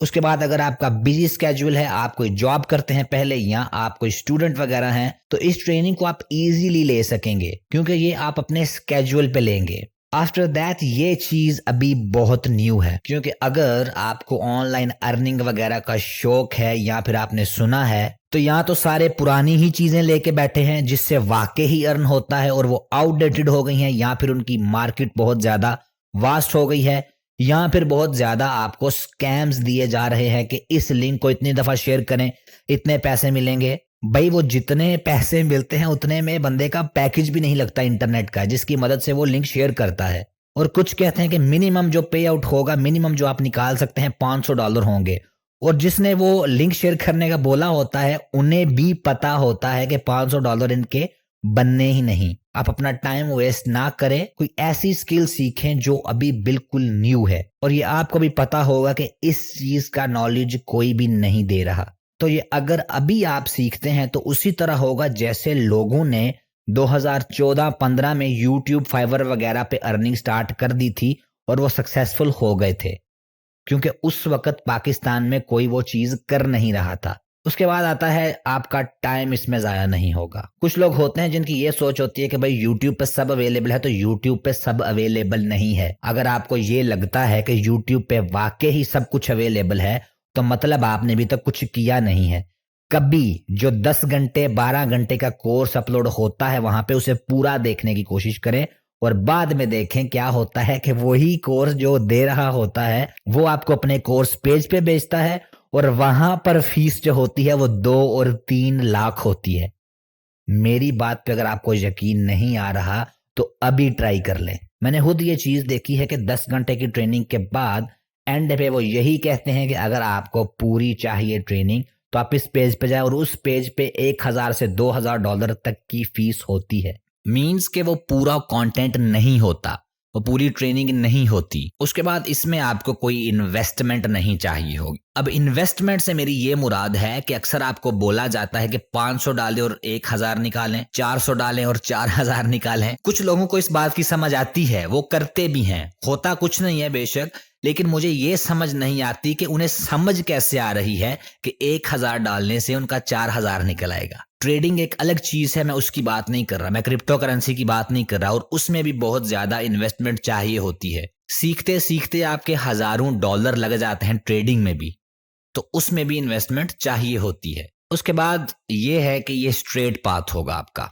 उसके बाद अगर आपका बिजी स्केड्यूल है, आप कोई जॉब करते हैं पहले या आप कोई स्टूडेंट वगैरह हैं, तो इस ट्रेनिंग को आप इजीली ले सकेंगे, क्योंकि ये आप अपने स्केड्यूल पे लेंगे। आफ्टर दैट ये चीज अभी बहुत न्यू है, क्योंकि अगर आपको ऑनलाइन अर्निंग वगैरह का शौक है या फिर आपने सुना है, तो यहाँ तो सारे पुरानी ही चीजें लेके बैठे हैं जिससे वाकई ही अर्न होता है और वो आउटडेटेड हो गई हैं, या फिर उनकी मार्केट बहुत ज्यादा वास्ट हो गई है, या फिर बहुत ज्यादा आपको स्कैम्स दिए जा रहे हैं कि इस लिंक को इतनी दफा शेयर करें, इतने पैसे मिलेंगे। भाई वो जितने पैसे मिलते हैं उतने में बंदे का पैकेज भी नहीं लगता इंटरनेट का, जिसकी मदद से वो लिंक शेयर करता है। और कुछ कहते हैं कि मिनिमम जो पे आउट होगा, मिनिमम जो आप निकाल सकते हैं $500 होंगे। और जिसने वो लिंक शेयर करने का बोला होता है उन्हें भी पता होता है कि $500 इनके बनने ही नहीं। आप अपना टाइम वेस्ट ना करें, कोई ऐसी स्किल सीखें जो अभी बिल्कुल न्यू है और ये आपको भी पता होगा कि इस चीज का नॉलेज कोई भी नहीं दे रहा। तो ये अगर अभी आप सीखते हैं तो उसी तरह होगा जैसे लोगों ने 2014-15 में यूट्यूब, फाइवर वगैरह पे अर्निंग स्टार्ट कर दी थी और वो सक्सेसफुल हो गए थे, क्योंकि उस वक्त पाकिस्तान में कोई वो चीज कर नहीं रहा था। उसके बाद आता है आपका टाइम इसमें ज़ाया नहीं होगा। कुछ लोग होते हैं जिनकी ये सोच होती है कि भाई यूट्यूब पे सब अवेलेबल है, तो यूट्यूब पे सब अवेलेबल नहीं है। अगर आपको ये लगता है कि यूट्यूब पे वाकई ही सब कुछ अवेलेबल है तो मतलब आपने अभी तक कुछ किया नहीं है। कभी जो 10 घंटे 12 घंटे का कोर्स अपलोड होता है वहां पे उसे पूरा देखने की कोशिश करें और बाद में देखें क्या होता है कि वही कोर्स जो दे रहा होता है वो आपको अपने कोर्स पेज पे बेचता है और वहां पर फीस जो होती है वो 2 और 3 लाख होती है। मेरी बात पे अगर आपको यकीन नहीं आ रहा तो अभी ट्राई कर लें। मैंने खुद ये चीज देखी है कि 10 घंटे की ट्रेनिंग के बाद एंड पे वो यही कहते हैं कि अगर आपको पूरी चाहिए ट्रेनिंग तो आप इस पेज पे जाए और उस पेज पे 1000 से $2000 तक की फीस होती है। मीन्स के वो पूरा कंटेंट नहीं होता, वो पूरी ट्रेनिंग नहीं होती। उसके बाद इसमें आपको कोई इन्वेस्टमेंट नहीं चाहिए होगी। अब इन्वेस्टमेंट से मेरी ये मुराद है कि अक्सर आपको बोला जाता है कि 500 डालें और 1000 निकालें, 400 डालें और 4000 निकालें। कुछ लोगों को इस बात की समझ आती है, वो करते भी हैं, होता कुछ नहीं है बेशक, लेकिन मुझे ये समझ नहीं आती कि उन्हें समझ कैसे आ रही है कि 1000 डालने से उनका 4000 निकल आएगा। ट्रेडिंग एक अलग चीज है, मैं उसकी बात नहीं कर रहा, मैं क्रिप्टो करेंसी की बात नहीं कर रहा, और उसमें भी बहुत ज्यादा इन्वेस्टमेंट चाहिए होती है। सीखते सीखते आपके हजारों डॉलर लग जाते हैं ट्रेडिंग में भी, तो उसमें भी इन्वेस्टमेंट चाहिए होती है। उसके बाद ये है कि ये स्ट्रेट पाथ होगा, आपका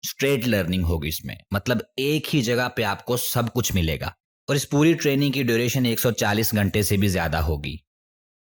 स्ट्रेट लर्निंग होगी इसमें, मतलब एक ही जगह पे आपको सब कुछ मिलेगा और इस पूरी ट्रेनिंग की ड्यूरेशन 140 घंटे से भी ज्यादा होगी।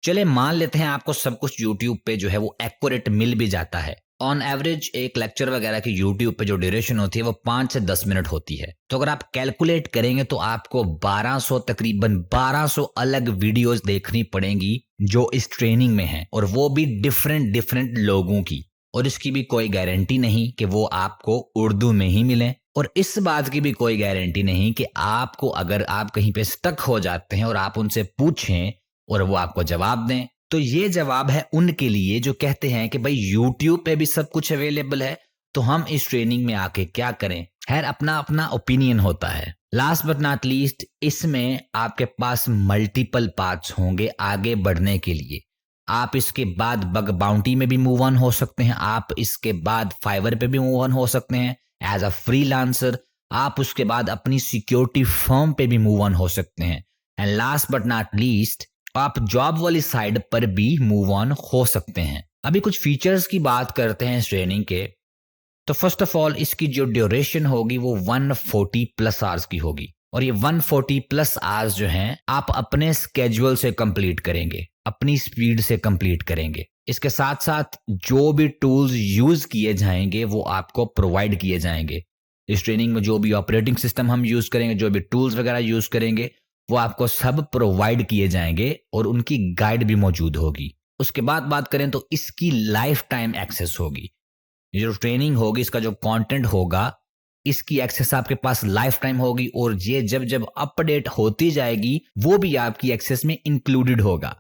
चले मान लेते हैं आपको सब कुछ यूट्यूब पे जो है वो एक्यूरेट मिल भी जाता है। ऑन एवरेज एक लेक्चर वगैरह की यूट्यूब पे जो ड्यूरेशन होती है वो 5 से 10 मिनट होती है। तो अगर आप कैलकुलेट करेंगे तो आपको 1200 तकरीबन 1200 अलग वीडियोस देखनी पड़ेंगी जो इस ट्रेनिंग में हैं, और वो भी डिफरेंट डिफरेंट लोगों की। और इसकी भी कोई गारंटी नहीं कि वो आपको उर्दू में ही मिले, और इस बात की भी कोई गारंटी नहीं कि आपको अगर आप कहीं पे स्टक हो जाते हैं और आप उनसे पूछें और वो आपको जवाब दें, तो ये जवाब है उनके लिए जो कहते हैं कि भाई यूट्यूब पे भी सब कुछ अवेलेबल है, तो हम इस ट्रेनिंग में आके क्या करें। खैर, अपना अपना ओपिनियन होता है। लास्ट बट नॉट लीस्ट, इसमें आपके पास मल्टीपल पाथ्स होंगे आगे बढ़ने के लिए। आप इसके बाद बग बाउंटी में भी मूव ऑन हो सकते हैं, आप इसके बाद फाइवर पे भी मूव ऑन हो सकते हैं एज अ फ्रीलांसर, आप उसके बाद अपनी सिक्योरिटी फर्म पे भी मूव ऑन हो सकते हैं, and last but not least आप जॉब वाली साइड पर भी मूव ऑन हो सकते हैं। अभी कुछ फीचर्स की बात करते हैं इस ट्रेनिंग के। तो फर्स्ट ऑफ ऑल इसकी जो ड्यूरेशन होगी वो 140 प्लस आवर्स की होगी, और ये 140 प्लस आवर्स जो हैं आप अपने स्केड्यूल से कंप्लीट करेंगे, अपनी स्पीड से कंप्लीट करेंगे। इसके साथ साथ जो भी टूल्स यूज किए जाएंगे वो आपको प्रोवाइड किए जाएंगे। इस ट्रेनिंग में जो भी ऑपरेटिंग सिस्टम हम यूज करेंगे, जो भी टूल्स वगैरह यूज करेंगे, वो आपको सब प्रोवाइड किए जाएंगे और उनकी गाइड भी मौजूद होगी। उसके बाद बात करें तो इसकी लाइफ टाइम एक्सेस होगी। ये जो ट्रेनिंग होगी, इसका जो कंटेंट होगा, इसकी एक्सेस आपके पास लाइफ टाइम होगी, और ये जब जब अपडेट होती जाएगी वो भी आपकी एक्सेस में इंक्लूडेड होगा।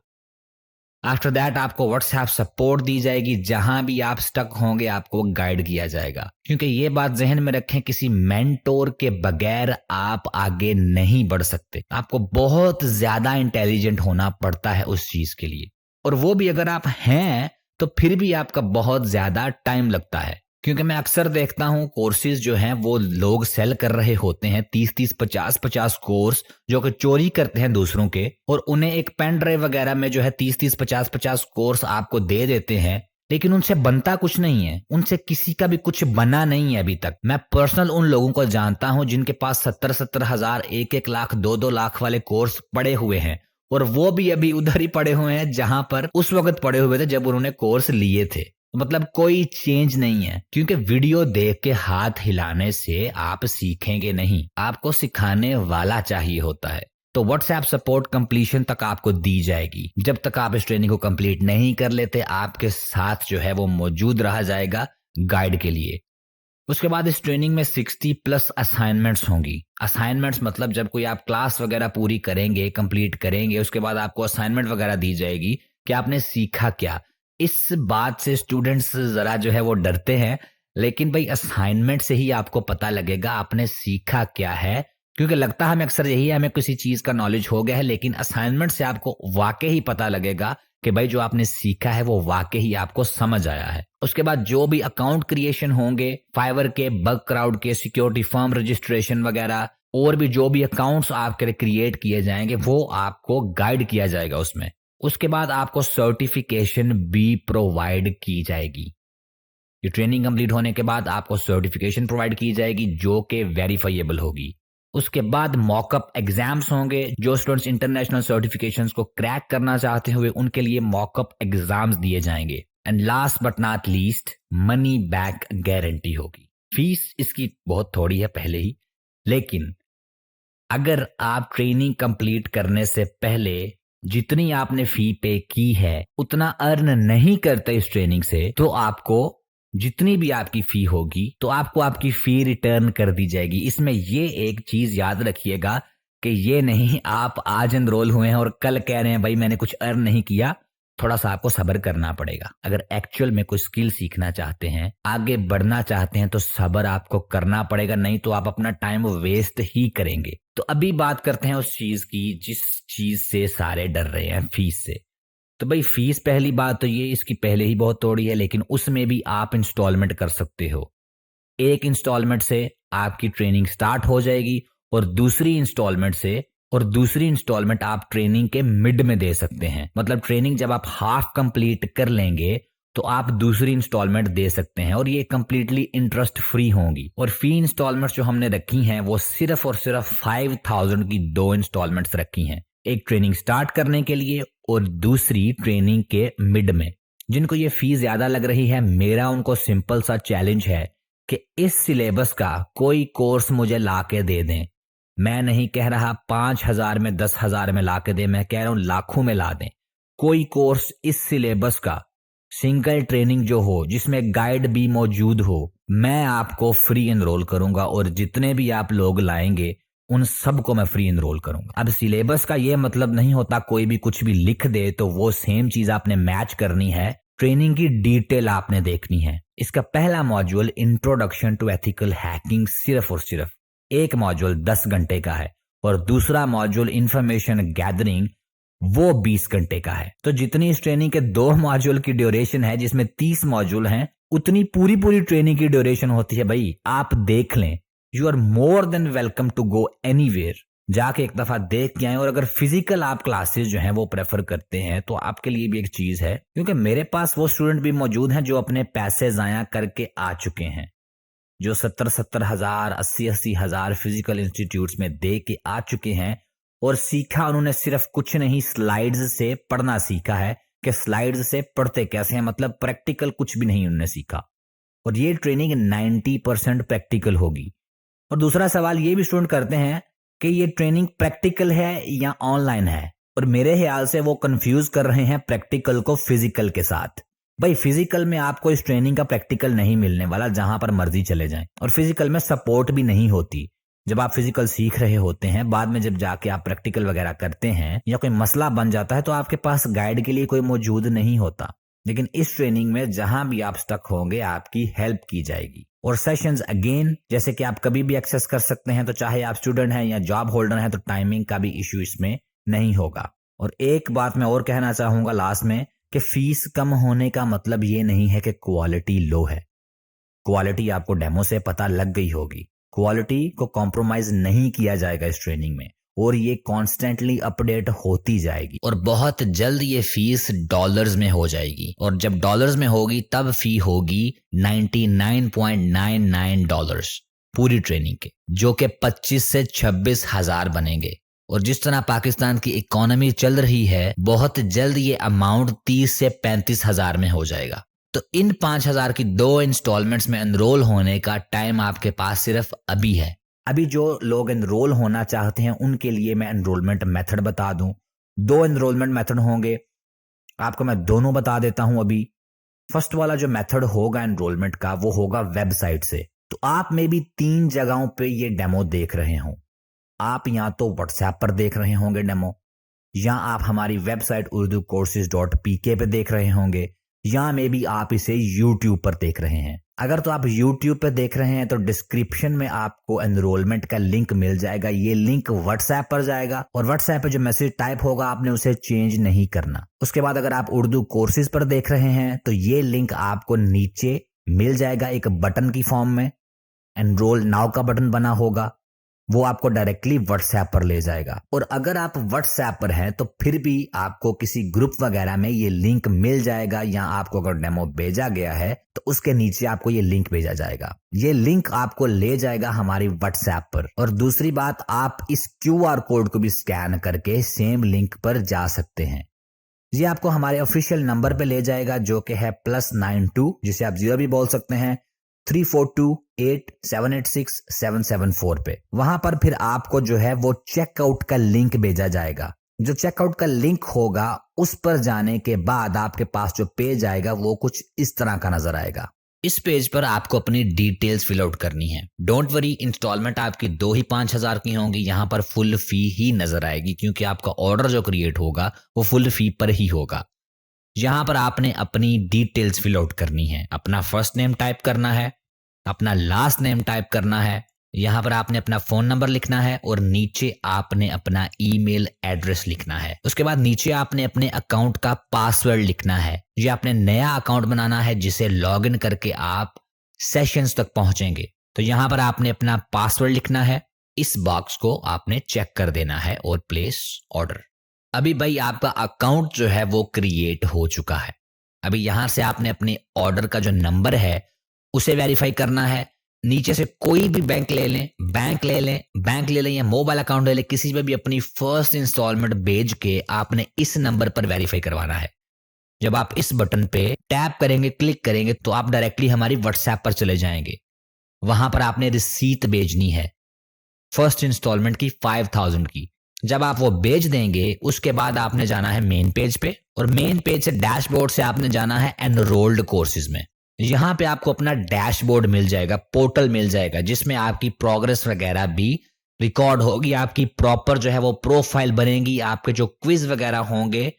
आफ्टर दैट आपको व्हाट्सएप सपोर्ट दी जाएगी, जहां भी आप स्टक होंगे आपको गाइड किया जाएगा। क्योंकि ये बात जहन में रखें, किसी मेंटोर के बगैर आप आगे नहीं बढ़ सकते। आपको बहुत ज्यादा इंटेलिजेंट होना पड़ता है उस चीज के लिए, और वो भी अगर आप हैं तो फिर भी आपका बहुत ज्यादा टाइम लगता है। क्योंकि मैं अक्सर देखता हूं कोर्सेज जो हैं वो लोग सेल कर रहे होते हैं 30-30, 50-50 कोर्स, जो कि चोरी करते हैं दूसरों के, और उन्हें एक पेन ड्राइव वगैरह में जो है 30-30, 50-50 कोर्स आपको दे देते हैं, लेकिन उनसे बनता कुछ नहीं है, उनसे किसी का भी कुछ बना नहीं है अभी तक। मैं पर्सनल उन लोगों को जानता हूं जिनके पास 70-70 हजार, 1-1 लाख, 2-2 लाख वाले कोर्स पड़े हुए हैं, और वो भी अभी उधर ही पड़े हुए हैं जहां पर उस वक्त पड़े हुए थे जब उन्होंने कोर्स लिए थे। मतलब कोई चेंज नहीं है, क्योंकि वीडियो देख के हाथ हिलाने से आप सीखेंगे नहीं, आपको सिखाने वाला चाहिए होता है। तो व्हाट्सएप सपोर्ट कंप्लीशन तक आपको दी जाएगी। जब तक आप इस ट्रेनिंग को कंप्लीट नहीं कर लेते, आपके साथ जो है वो मौजूद रहा जाएगा गाइड के लिए। उसके बाद इस ट्रेनिंग में 60 प्लस असाइनमेंट्स होंगी। असाइनमेंट्स मतलब जब कोई आप क्लास वगैरह पूरी करेंगे, कंप्लीट करेंगे, उसके बाद आपको असाइनमेंट वगैरह दी जाएगी कि आपने सीखा क्या। इस बात से स्टूडेंट्स ज़रा जो है वो डरते हैं, लेकिन भाई असाइनमेंट से ही आपको पता लगेगा आपने सीखा क्या है, क्योंकि लगता है हमें अक्सर यही है, हमें किसी चीज़ का नॉलेज हो गया है, लेकिन असाइनमेंट से आपको वाकई ही पता लगेगा कि भाई जो आपने सीखा है वो वाकई ही आपको समझ आया है। उसके बाद जो भी अकाउंट क्रिएशन होंगे, फाइवर के, बग क्राउड के, सिक्योरिटी फर्म रजिस्ट्रेशन वगैरह, और भी जो भी अकाउंट्स आपके क्रिएट किए जाएंगे वो आपको गाइड किया जाएगा उसमें। उसके बाद आपको सर्टिफिकेशन भी प्रोवाइड की जाएगी। ये ट्रेनिंग कंप्लीट होने के बाद आपको सर्टिफिकेशन प्रोवाइड की जाएगी जो कि वेरीफाइएबल होगी। उसके बाद मॉकअप एग्जाम्स होंगे। जो स्टूडेंट्स इंटरनेशनल सर्टिफिकेशंस को क्रैक करना चाहते हुए उनके लिए मॉकअप एग्जाम्स दिए जाएंगे। And last but not least, money back guarantee होगी। फीस इसकी बहुत थोड़ी है पहले ही, लेकिन अगर आप ट्रेनिंग कंप्लीट करने से पहले जितनी आपने फी पे की है उतना अर्न नहीं करते इस ट्रेनिंग से, तो आपको जितनी भी आपकी फी होगी तो आपको आपकी फी रिटर्न कर दी जाएगी। इसमें ये एक चीज याद रखिएगा कि ये नहीं आप आज एनरोल हुए हैं और कल कह रहे हैं भाई मैंने कुछ अर्न नहीं किया। थोड़ा सा आपको सब्र करना पड़ेगा। अगर एक्चुअल में कोई स्किल सीखना चाहते हैं, आगे बढ़ना चाहते हैं, तो सब्र आपको करना पड़ेगा, नहीं तो आप अपना टाइम वेस्ट ही करेंगे। तो अभी बात करते हैं उस चीज की जिस चीज से सारे डर रहे हैं, फीस से। तो भाई फीस, पहली बात तो ये इसकी पहले ही बहुत थोड़ी है, लेकिन उसमें भी आप इंस्टॉलमेंट कर सकते हो। एक इंस्टॉलमेंट से आपकी ट्रेनिंग स्टार्ट हो जाएगी और दूसरी इंस्टॉलमेंट आप ट्रेनिंग के मिड में दे सकते हैं। मतलब ट्रेनिंग जब आप हाफ कंप्लीट कर लेंगे तो आप दूसरी इंस्टॉलमेंट दे सकते हैं, और ये कंप्लीटली इंटरेस्ट फ्री होंगी। और फी इंस्टॉलमेंट्स जो हमने रखी हैं वो सिर्फ और सिर्फ 5000 की 2 इंस्टॉलमेंट्स रखी हैं, एक ट्रेनिंग स्टार्ट करने के लिए और दूसरी ट्रेनिंग के मिड में। जिनको ये फी ज्यादा लग रही है, मेरा उनको सिंपल सा चैलेंज है कि इस सिलेबस का कोई कोर्स मुझे ला के दे दें। मैं नहीं कह रहा 5000 में 10,000 में ला के दें, मैं कह रहा हूं लाखों में ला दें। कोई कोर्स इस सिलेबस का सिंगल ट्रेनिंग जो हो, जिसमें गाइड भी मौजूद हो, मैं आपको फ्री एनरोल करूंगा, और जितने भी आप लोग लाएंगे उन सबको मैं फ्री एनरोल करूंगा। अब सिलेबस का ये मतलब नहीं होता कोई भी कुछ भी लिख दे तो वो सेम चीज आपने मैच करनी है। ट्रेनिंग की डिटेल आपने देखनी है। इसका पहला module introduction to ethical hacking सिर्फ और सिर्फ एक मॉड्यूल 10 घंटे का है, और दूसरा मॉड्यूल इंफॉर्मेशन गैदरिंग वो 20 घंटे का है। तो जितनी इस ट्रेनिंग के 2 मॉड्यूल की ड्यूरेशन है, जिसमें 30 मॉड्यूल हैं, उतनी पूरी ट्रेनिंग की ड्यूरेशन होती है। भाई आप देख लें, you are more than welcome to go anywhere. जाके एक दफा देख के आए। और अगर फिजिकल आप क्लासेस जो हैं वो प्रेफर करते हैं तो आपके लिए भी एक चीज है, क्योंकि मेरे पास वो स्टूडेंट भी मौजूद हैं जो अपने पैसे जाया करके आ चुके हैं, जो 70-70 हजार, 80-80 हजार फिजिकल इंस्टीट्यूट्स में दे के आ चुके हैं, और सीखा उन्होंने सिर्फ कुछ नहीं, स्लाइड्स से पढ़ना सीखा है कि स्लाइड्स से पढ़ते कैसे हैं। मतलब प्रैक्टिकल कुछ भी नहीं उन्होंने सीखा। और ये ट्रेनिंग 90% प्रैक्टिकल होगी। और दूसरा सवाल ये भी स्टूडेंट करते हैं कि ये ट्रेनिंग प्रैक्टिकल है या ऑनलाइन है, और मेरे ख्याल से वो कंफ्यूज कर रहे हैं प्रैक्टिकल को फिजिकल के साथ। भाई फिजिकल में आपको इस ट्रेनिंग का प्रैक्टिकल नहीं मिलने वाला, जहां पर मर्जी चले जाएं, और फिजिकल में सपोर्ट भी नहीं होती। जब आप फिजिकल सीख रहे होते हैं, बाद में जब जाके आप प्रैक्टिकल वगैरह करते हैं या कोई मसला बन जाता है, तो आपके पास गाइड के लिए कोई मौजूद नहीं होता। लेकिन इस ट्रेनिंग में जहां भी आप स्टक होंगे आपकी हेल्प की जाएगी। और सेशंस अगेन जैसे कि आप कभी भी एक्सेस कर सकते हैं, तो चाहे आप स्टूडेंट हैं या जॉब होल्डर हैं, तो टाइमिंग का भी इश्यू इसमें नहीं होगा। और एक बात मैं और कहना चाहूंगा लास्ट में, कि फीस कम होने का मतलब ये नहीं है कि क्वालिटी लो है। क्वालिटी आपको डेमो से पता लग गई होगी। क्वालिटी को कॉम्प्रोमाइज नहीं किया जाएगा इस ट्रेनिंग में, और ये कॉन्स्टेंटली अपडेट होती जाएगी। और बहुत जल्द ये फीस डॉलर्स में हो जाएगी, और जब डॉलर्स में होगी तब फी होगी $99.99 पूरी ट्रेनिंग के, जो कि 25 से 26 हजार बनेंगे। और जिस तरह पाकिस्तान की इकोनॉमी चल रही है, बहुत जल्द ये अमाउंट 30 से 35 हजार में हो जाएगा। तो इन 5000 की 2 इंस्टॉलमेंट्स में एनरोल होने का टाइम आपके पास सिर्फ अभी है। अभी जो लोग एनरोल होना चाहते हैं उनके लिए मैं एनरोलमेंट मेथड बता दूं। 2 एनरोलमेंट मेथड होंगे, आपको मैं दोनों बता देता हूं अभी। फर्स्ट वाला जो मेथड होगा एनरोलमेंट का, वो होगा वेबसाइट से। तो आप में भी 3 जगहों पे ये डेमो देख रहे हो। आप या तो व्हाट्सएप पर देख रहे होंगे डेमो, या आप हमारी वेबसाइट urducourses.pk पे देख रहे होंगे, या मे बी आप इसे यूट्यूब पर देख रहे हैं। अगर तो आप यूट्यूब पे देख रहे हैं तो डिस्क्रिप्शन में आपको एनरोलमेंट का लिंक मिल जाएगा। ये लिंक व्हाट्सएप पर जाएगा और व्हाट्सएप पे जो मैसेज टाइप होगा आपने उसे चेंज नहीं करना। उसके बाद अगर आप उर्दू कोर्सेज पर देख रहे हैं तो ये लिंक आपको नीचे मिल जाएगा एक बटन की फॉर्म में। एनरोल नाउ का बटन बना होगा, वो आपको डायरेक्टली व्हाट्सएप पर ले जाएगा। और अगर आप व्हाट्सएप पर हैं तो फिर भी आपको किसी ग्रुप वगैरह में ये लिंक मिल जाएगा, या आपको अगर डेमो भेजा गया है तो उसके नीचे आपको ये लिंक भेजा जाएगा। ये लिंक आपको ले जाएगा हमारी व्हाट्सएप पर। और दूसरी बात, आप इस QR कोड को भी स्कैन करके सेम लिंक पर जा सकते हैं। ये आपको हमारे ऑफिशियल नंबर पे ले जाएगा जो कि है +92, जिसे आप 0 भी बोल सकते हैं, 3428786 पे। वहां पर फिर आपको जो है वो चेकआउट का लिंक भेजा जाएगा। जो चेकआउट का लिंक होगा उस पर जाने के बाद आपके पास जो पेज आएगा वो कुछ इस तरह का नजर आएगा। इस पेज पर आपको अपनी डिटेल्स फिल आउट करनी है। डोंट वरी, इंस्टॉलमेंट आपकी 2 ही 5,000 की होंगी। यहाँ पर फुल फी ही नजर आएगी क्योंकि आपका ऑर्डर जो क्रिएट होगा वो फुल फी पर ही होगा। यहाँ पर आपने अपनी डिटेल्स फिल आउट करनी है। अपना फर्स्ट नेम टाइप करना है, अपना लास्ट नेम टाइप करना है, यहाँ पर आपने अपना फोन नंबर लिखना है और नीचे आपने अपना ईमेल एड्रेस लिखना है। उसके बाद नीचे आपने अपने अकाउंट का पासवर्ड लिखना है। ये आपने नया अकाउंट बनाना है जिसे लॉगिन करके आप सेशंस तक पहुंचेंगे। तो यहाँ पर आपने अपना पासवर्ड लिखना है, इस बॉक्स को आपने चेक कर देना है और प्लेस ऑर्डर। अभी भाई आपका अकाउंट जो है वो क्रिएट हो चुका है। अभी यहां से आपने अपने ऑर्डर का जो नंबर है उसे वेरीफाई करना है। नीचे से कोई भी बैंक ले लें, या मोबाइल अकाउंट ले लें, किसी पे भी अपनी फर्स्ट इंस्टॉलमेंट भेज के आपने इस नंबर पर वेरीफाई करवाना है। जब आप इस बटन पे टैप करेंगे, क्लिक करेंगे तो आप डायरेक्टली हमारी व्हाट्सएप पर चले जाएंगे। वहां पर आपने रिसीट भेजनी है फर्स्ट इंस्टॉलमेंट की 5,000 की। जब आप वो भेज देंगे उसके बाद आपने जाना है मेन पेज पे, और मेन पेज से डैशबोर्ड से आपने जाना है एनरोल्ड कोर्सेज में। यहाँ पे आपको अपना डैशबोर्ड मिल जाएगा, पोर्टल मिल जाएगा, जिसमें आपकी प्रोग्रेस वगैरह भी रिकॉर्ड होगी। आपकी प्रॉपर जो है वो प्रोफाइल बनेगी। आपके जो क्विज वगैरह होंगे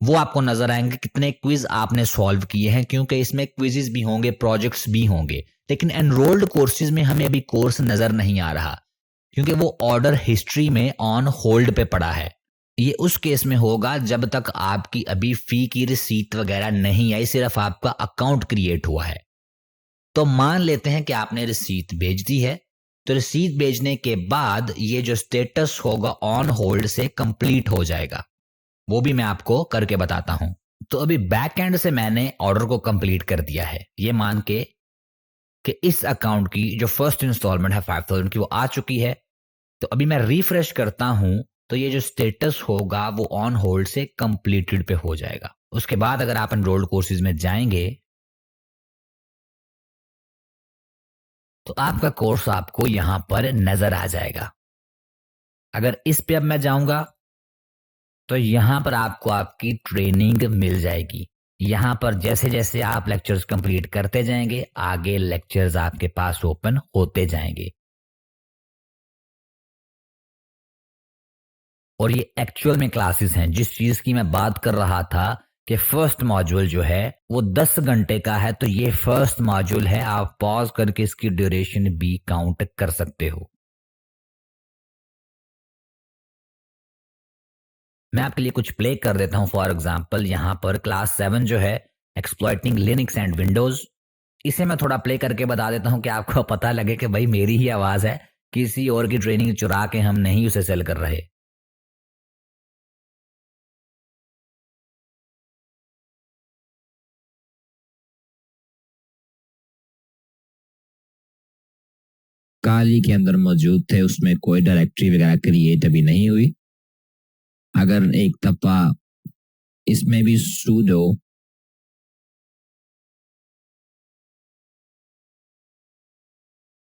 वो आपको नजर आएंगे, कितने क्विज आपने सॉल्व किए हैं, क्योंकि इसमें क्विजेस भी होंगे, प्रोजेक्ट्स भी होंगे। लेकिन एनरोल्ड कोर्सेज में हमें अभी कोर्स नजर नहीं आ रहा क्योंकि वो ऑर्डर हिस्ट्री में ऑन होल्ड पे पड़ा है। ये उस केस में होगा जब तक आपकी अभी फी की रिसीट वगैरह नहीं आई, सिर्फ आपका अकाउंट क्रिएट हुआ है। तो मान लेते हैं कि आपने रिसीट भेज दी है, तो रिसीट भेजने के बाद ये जो स्टेटस होगा ऑन होल्ड से कंप्लीट हो जाएगा। वो भी मैं आपको करके बताता हूं। तो अभी बैक एंड से मैंने ऑर्डर को कंप्लीट कर दिया है, ये मान के कि इस अकाउंट की जो फर्स्ट इंस्टॉलमेंट है 5,000 की वो आ चुकी है। तो अभी मैं रिफ्रेश करता हूं तो ये जो स्टेटस होगा वो ऑन होल्ड से कंप्लीटेड पे हो जाएगा। उसके बाद अगर आप एनरोल्ड कोर्सेज में जाएंगे तो आपका कोर्स आपको यहां पर नजर आ जाएगा। अगर इस पे अब मैं जाऊंगा तो यहां पर आपको आपकी ट्रेनिंग मिल जाएगी। यहां पर जैसे जैसे आप लेक्चर्स कंप्लीट करते जाएंगे आगे लेक्चर्स आपके पास ओपन होते जाएंगे। और ये एक्चुअल में क्लासेस हैं। जिस चीज की मैं बात कर रहा था कि फर्स्ट मॉड्यूल जो है वो 10 घंटे का है, तो ये फर्स्ट मॉड्यूल है। आप पॉज करके इसकी ड्यूरेशन भी काउंट कर सकते हो। मैं आपके लिए कुछ प्ले कर देता हूं। फॉर एग्जांपल यहाँ पर क्लास 7 जो है एक्सप्लॉइटिंग लिनक्स एंड विंडोज, इसे मैं थोड़ा प्ले करके बता देता हूं कि आपको पता लगे कि भाई मेरी ही आवाज है, किसी और की ट्रेनिंग चुरा के हम नहीं उसे सेल कर रहे। काली के अंदर मौजूद थे, उसमें कोई डायरेक्टरी वगैरह क्रिएट अभी नहीं हुई। अगर एक दफा इसमें भी sudo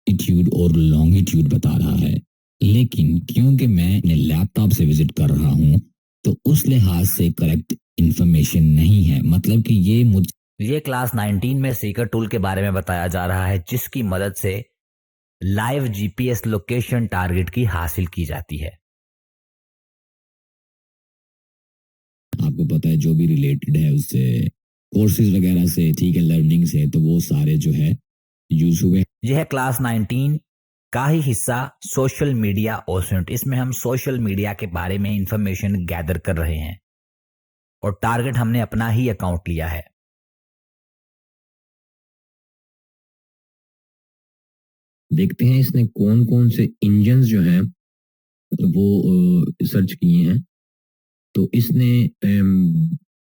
लैटिट्यूड और लॉन्गिट्यूड बता रहा है, लेकिन क्योंकि मैं अपने लैपटॉप से विजिट कर रहा हूं तो उस लिहाज से करेक्ट इंफॉर्मेशन नहीं है। मतलब कि ये मुझ ये क्लास 19 में सीकर टूल के बारे में बताया जा रहा है, जिसकी मदद से लाइव जीपीएस लोकेशन टारगेट की हासिल की जाती है। आपको पता है जो भी रिलेटेड है उससे, कोर्सेज वगैरह से, ठीक है, लर्निंग से, तो वो सारे जो है यूज हुए। यह है क्लास 19 का ही हिस्सा सोशल मीडिया ओसेंट। इसमें हम सोशल मीडिया के बारे में इंफॉर्मेशन गैदर कर रहे हैं और टारगेट हमने अपना ही अकाउंट लिया है। देखते हैं इसने कौन कौन से इंजन जो हैं वो सर्च किए हैं। तो इसने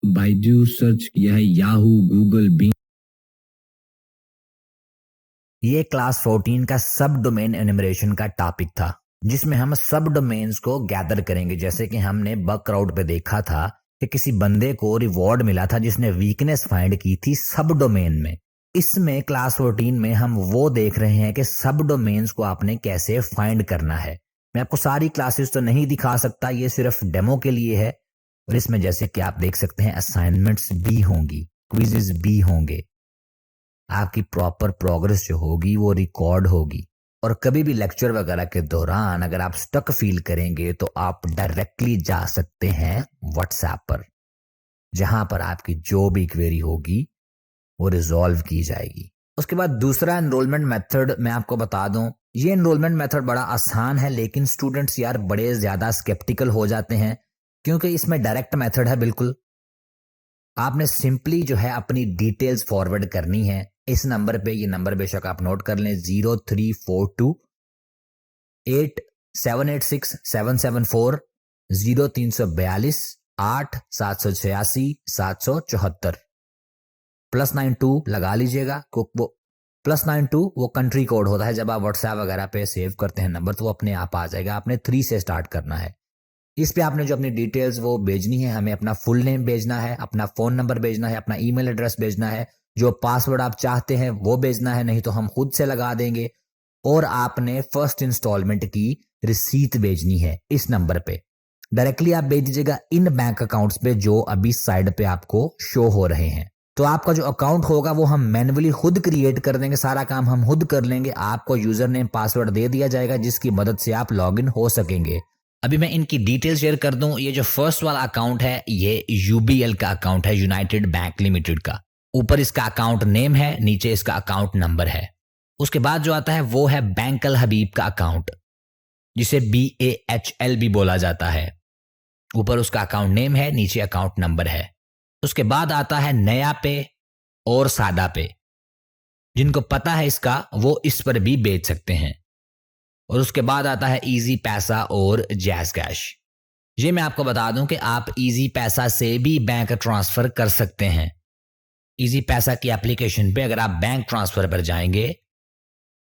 बायजू सर्च किया है, याहू, गूगल, बिंग। ये क्लास 14 का सब डोमेन एनुमरेशन का टॉपिक था, जिसमें हम सब डोमेन्स को गैदर करेंगे। जैसे कि हमने बग क्राउड पे देखा था कि किसी बंदे को रिवॉर्ड मिला था जिसने वीकनेस फाइंड की थी सब डोमेन में। इसमें क्लास 14 में हम वो देख रहे हैं कि सब डोमेन्स को आपने कैसे फाइंड करना है। मैं आपको सारी क्लासेस तो नहीं दिखा सकता, ये सिर्फ डेमो के लिए है। और इसमें जैसे कि आप देख सकते हैं असाइनमेंट्स भी होंगी, क्विजेस भी होंगे, आपकी प्रॉपर प्रोग्रेस जो होगी वो रिकॉर्ड होगी। और कभी भी लेक्चर वगैरह के दौरान अगर आप स्टक फील करेंगे तो आप डायरेक्टली जा सकते हैं व्हाट्सएप पर, जहां पर आपकी जो भी क्वेरी होगी वो रिजॉल्व की जाएगी। उसके बाद दूसरा एनरोलमेंट मेथड मैं आपको बता दूं। ये एनरोलमेंट मेथड बड़ा आसान है, लेकिन स्टूडेंट्स यार बड़े ज्यादा स्केप्टिकल हो जाते हैं क्योंकि इसमें डायरेक्ट मेथड है। बिल्कुल आपने सिंपली जो है अपनी डिटेल्स फॉरवर्ड करनी है इस नंबर पे। ये नंबर बेशक आप नोट कर लें, 0342 8786 774 0342 8 786 774 +92 लगा लीजिएगा। वो +92 वो कंट्री कोड होता है। जब आप व्हाट्सएप वगैरह पे सेव करते हैं नंबर तो वो अपने आप आ जाएगा। आपने 3 से स्टार्ट करना है। इस पे आपने जो अपनी डिटेल्स वो भेजनी है, हमें अपना फुल नेम भेजना है, अपना फोन नंबर भेजना है, अपना ईमेल एड्रेस भेजना है, जो पासवर्ड आप चाहते हैं वो भेजना है, नहीं तो हम खुद से लगा देंगे। और आपने फर्स्ट इंस्टॉलमेंट की रिसीट भेजनी है इस नंबर पे। डायरेक्टली आप भेज दीजिएगा इन बैंक अकाउंट्स पे जो अभी साइड पे आपको शो हो रहे हैं। तो आपका जो अकाउंट होगा वो हम मैन्युअली खुद क्रिएट कर देंगे, सारा काम हम खुद कर लेंगे। आपको यूजर नेम पासवर्ड दे दिया जाएगा जिसकी मदद से आप लॉगिन हो सकेंगे। अभी मैं इनकी डिटेल शेयर कर दूं। ये जो फर्स्ट वाला अकाउंट है ये यूबीएल का अकाउंट है, यूनाइटेड बैंक लिमिटेड का। ऊपर इसका अकाउंट नेम है, नीचे इसका अकाउंट नंबर है। उसके बाद जो आता है वो है बैंक अल हबीब का अकाउंट, जिसे BAHL भी बोला जाता है। ऊपर उसका अकाउंट नेम है, नीचे अकाउंट नंबर है। उसके बाद आता है नया पे और सादा पे। जिनको पता है इसका वो इस पर भी बेच सकते हैं। और उसके बाद आता है इजी पैसा और जैज कैश। ये मैं आपको बता दूं कि आप इजी पैसा से भी बैंक ट्रांसफर कर सकते हैं। इजी पैसा की एप्लीकेशन पे अगर आप बैंक ट्रांसफर पर जाएंगे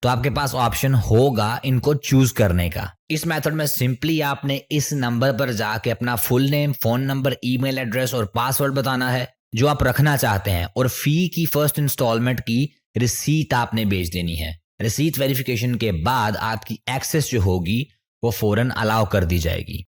तो आपके पास ऑप्शन होगा इनको चूज करने का। इस मेथड में सिंपली आपने इस नंबर पर जाके अपना full name, phone number, email address और पासवर्ड बताना है जो आप रखना चाहते हैं, और फी की फर्स्ट इंस्टॉलमेंट की रिसीट आपने भेज देनी है। रिसीट वेरिफिकेशन के बाद आपकी एक्सेस जो होगी वो फौरन अलाउ कर दी जाएगी।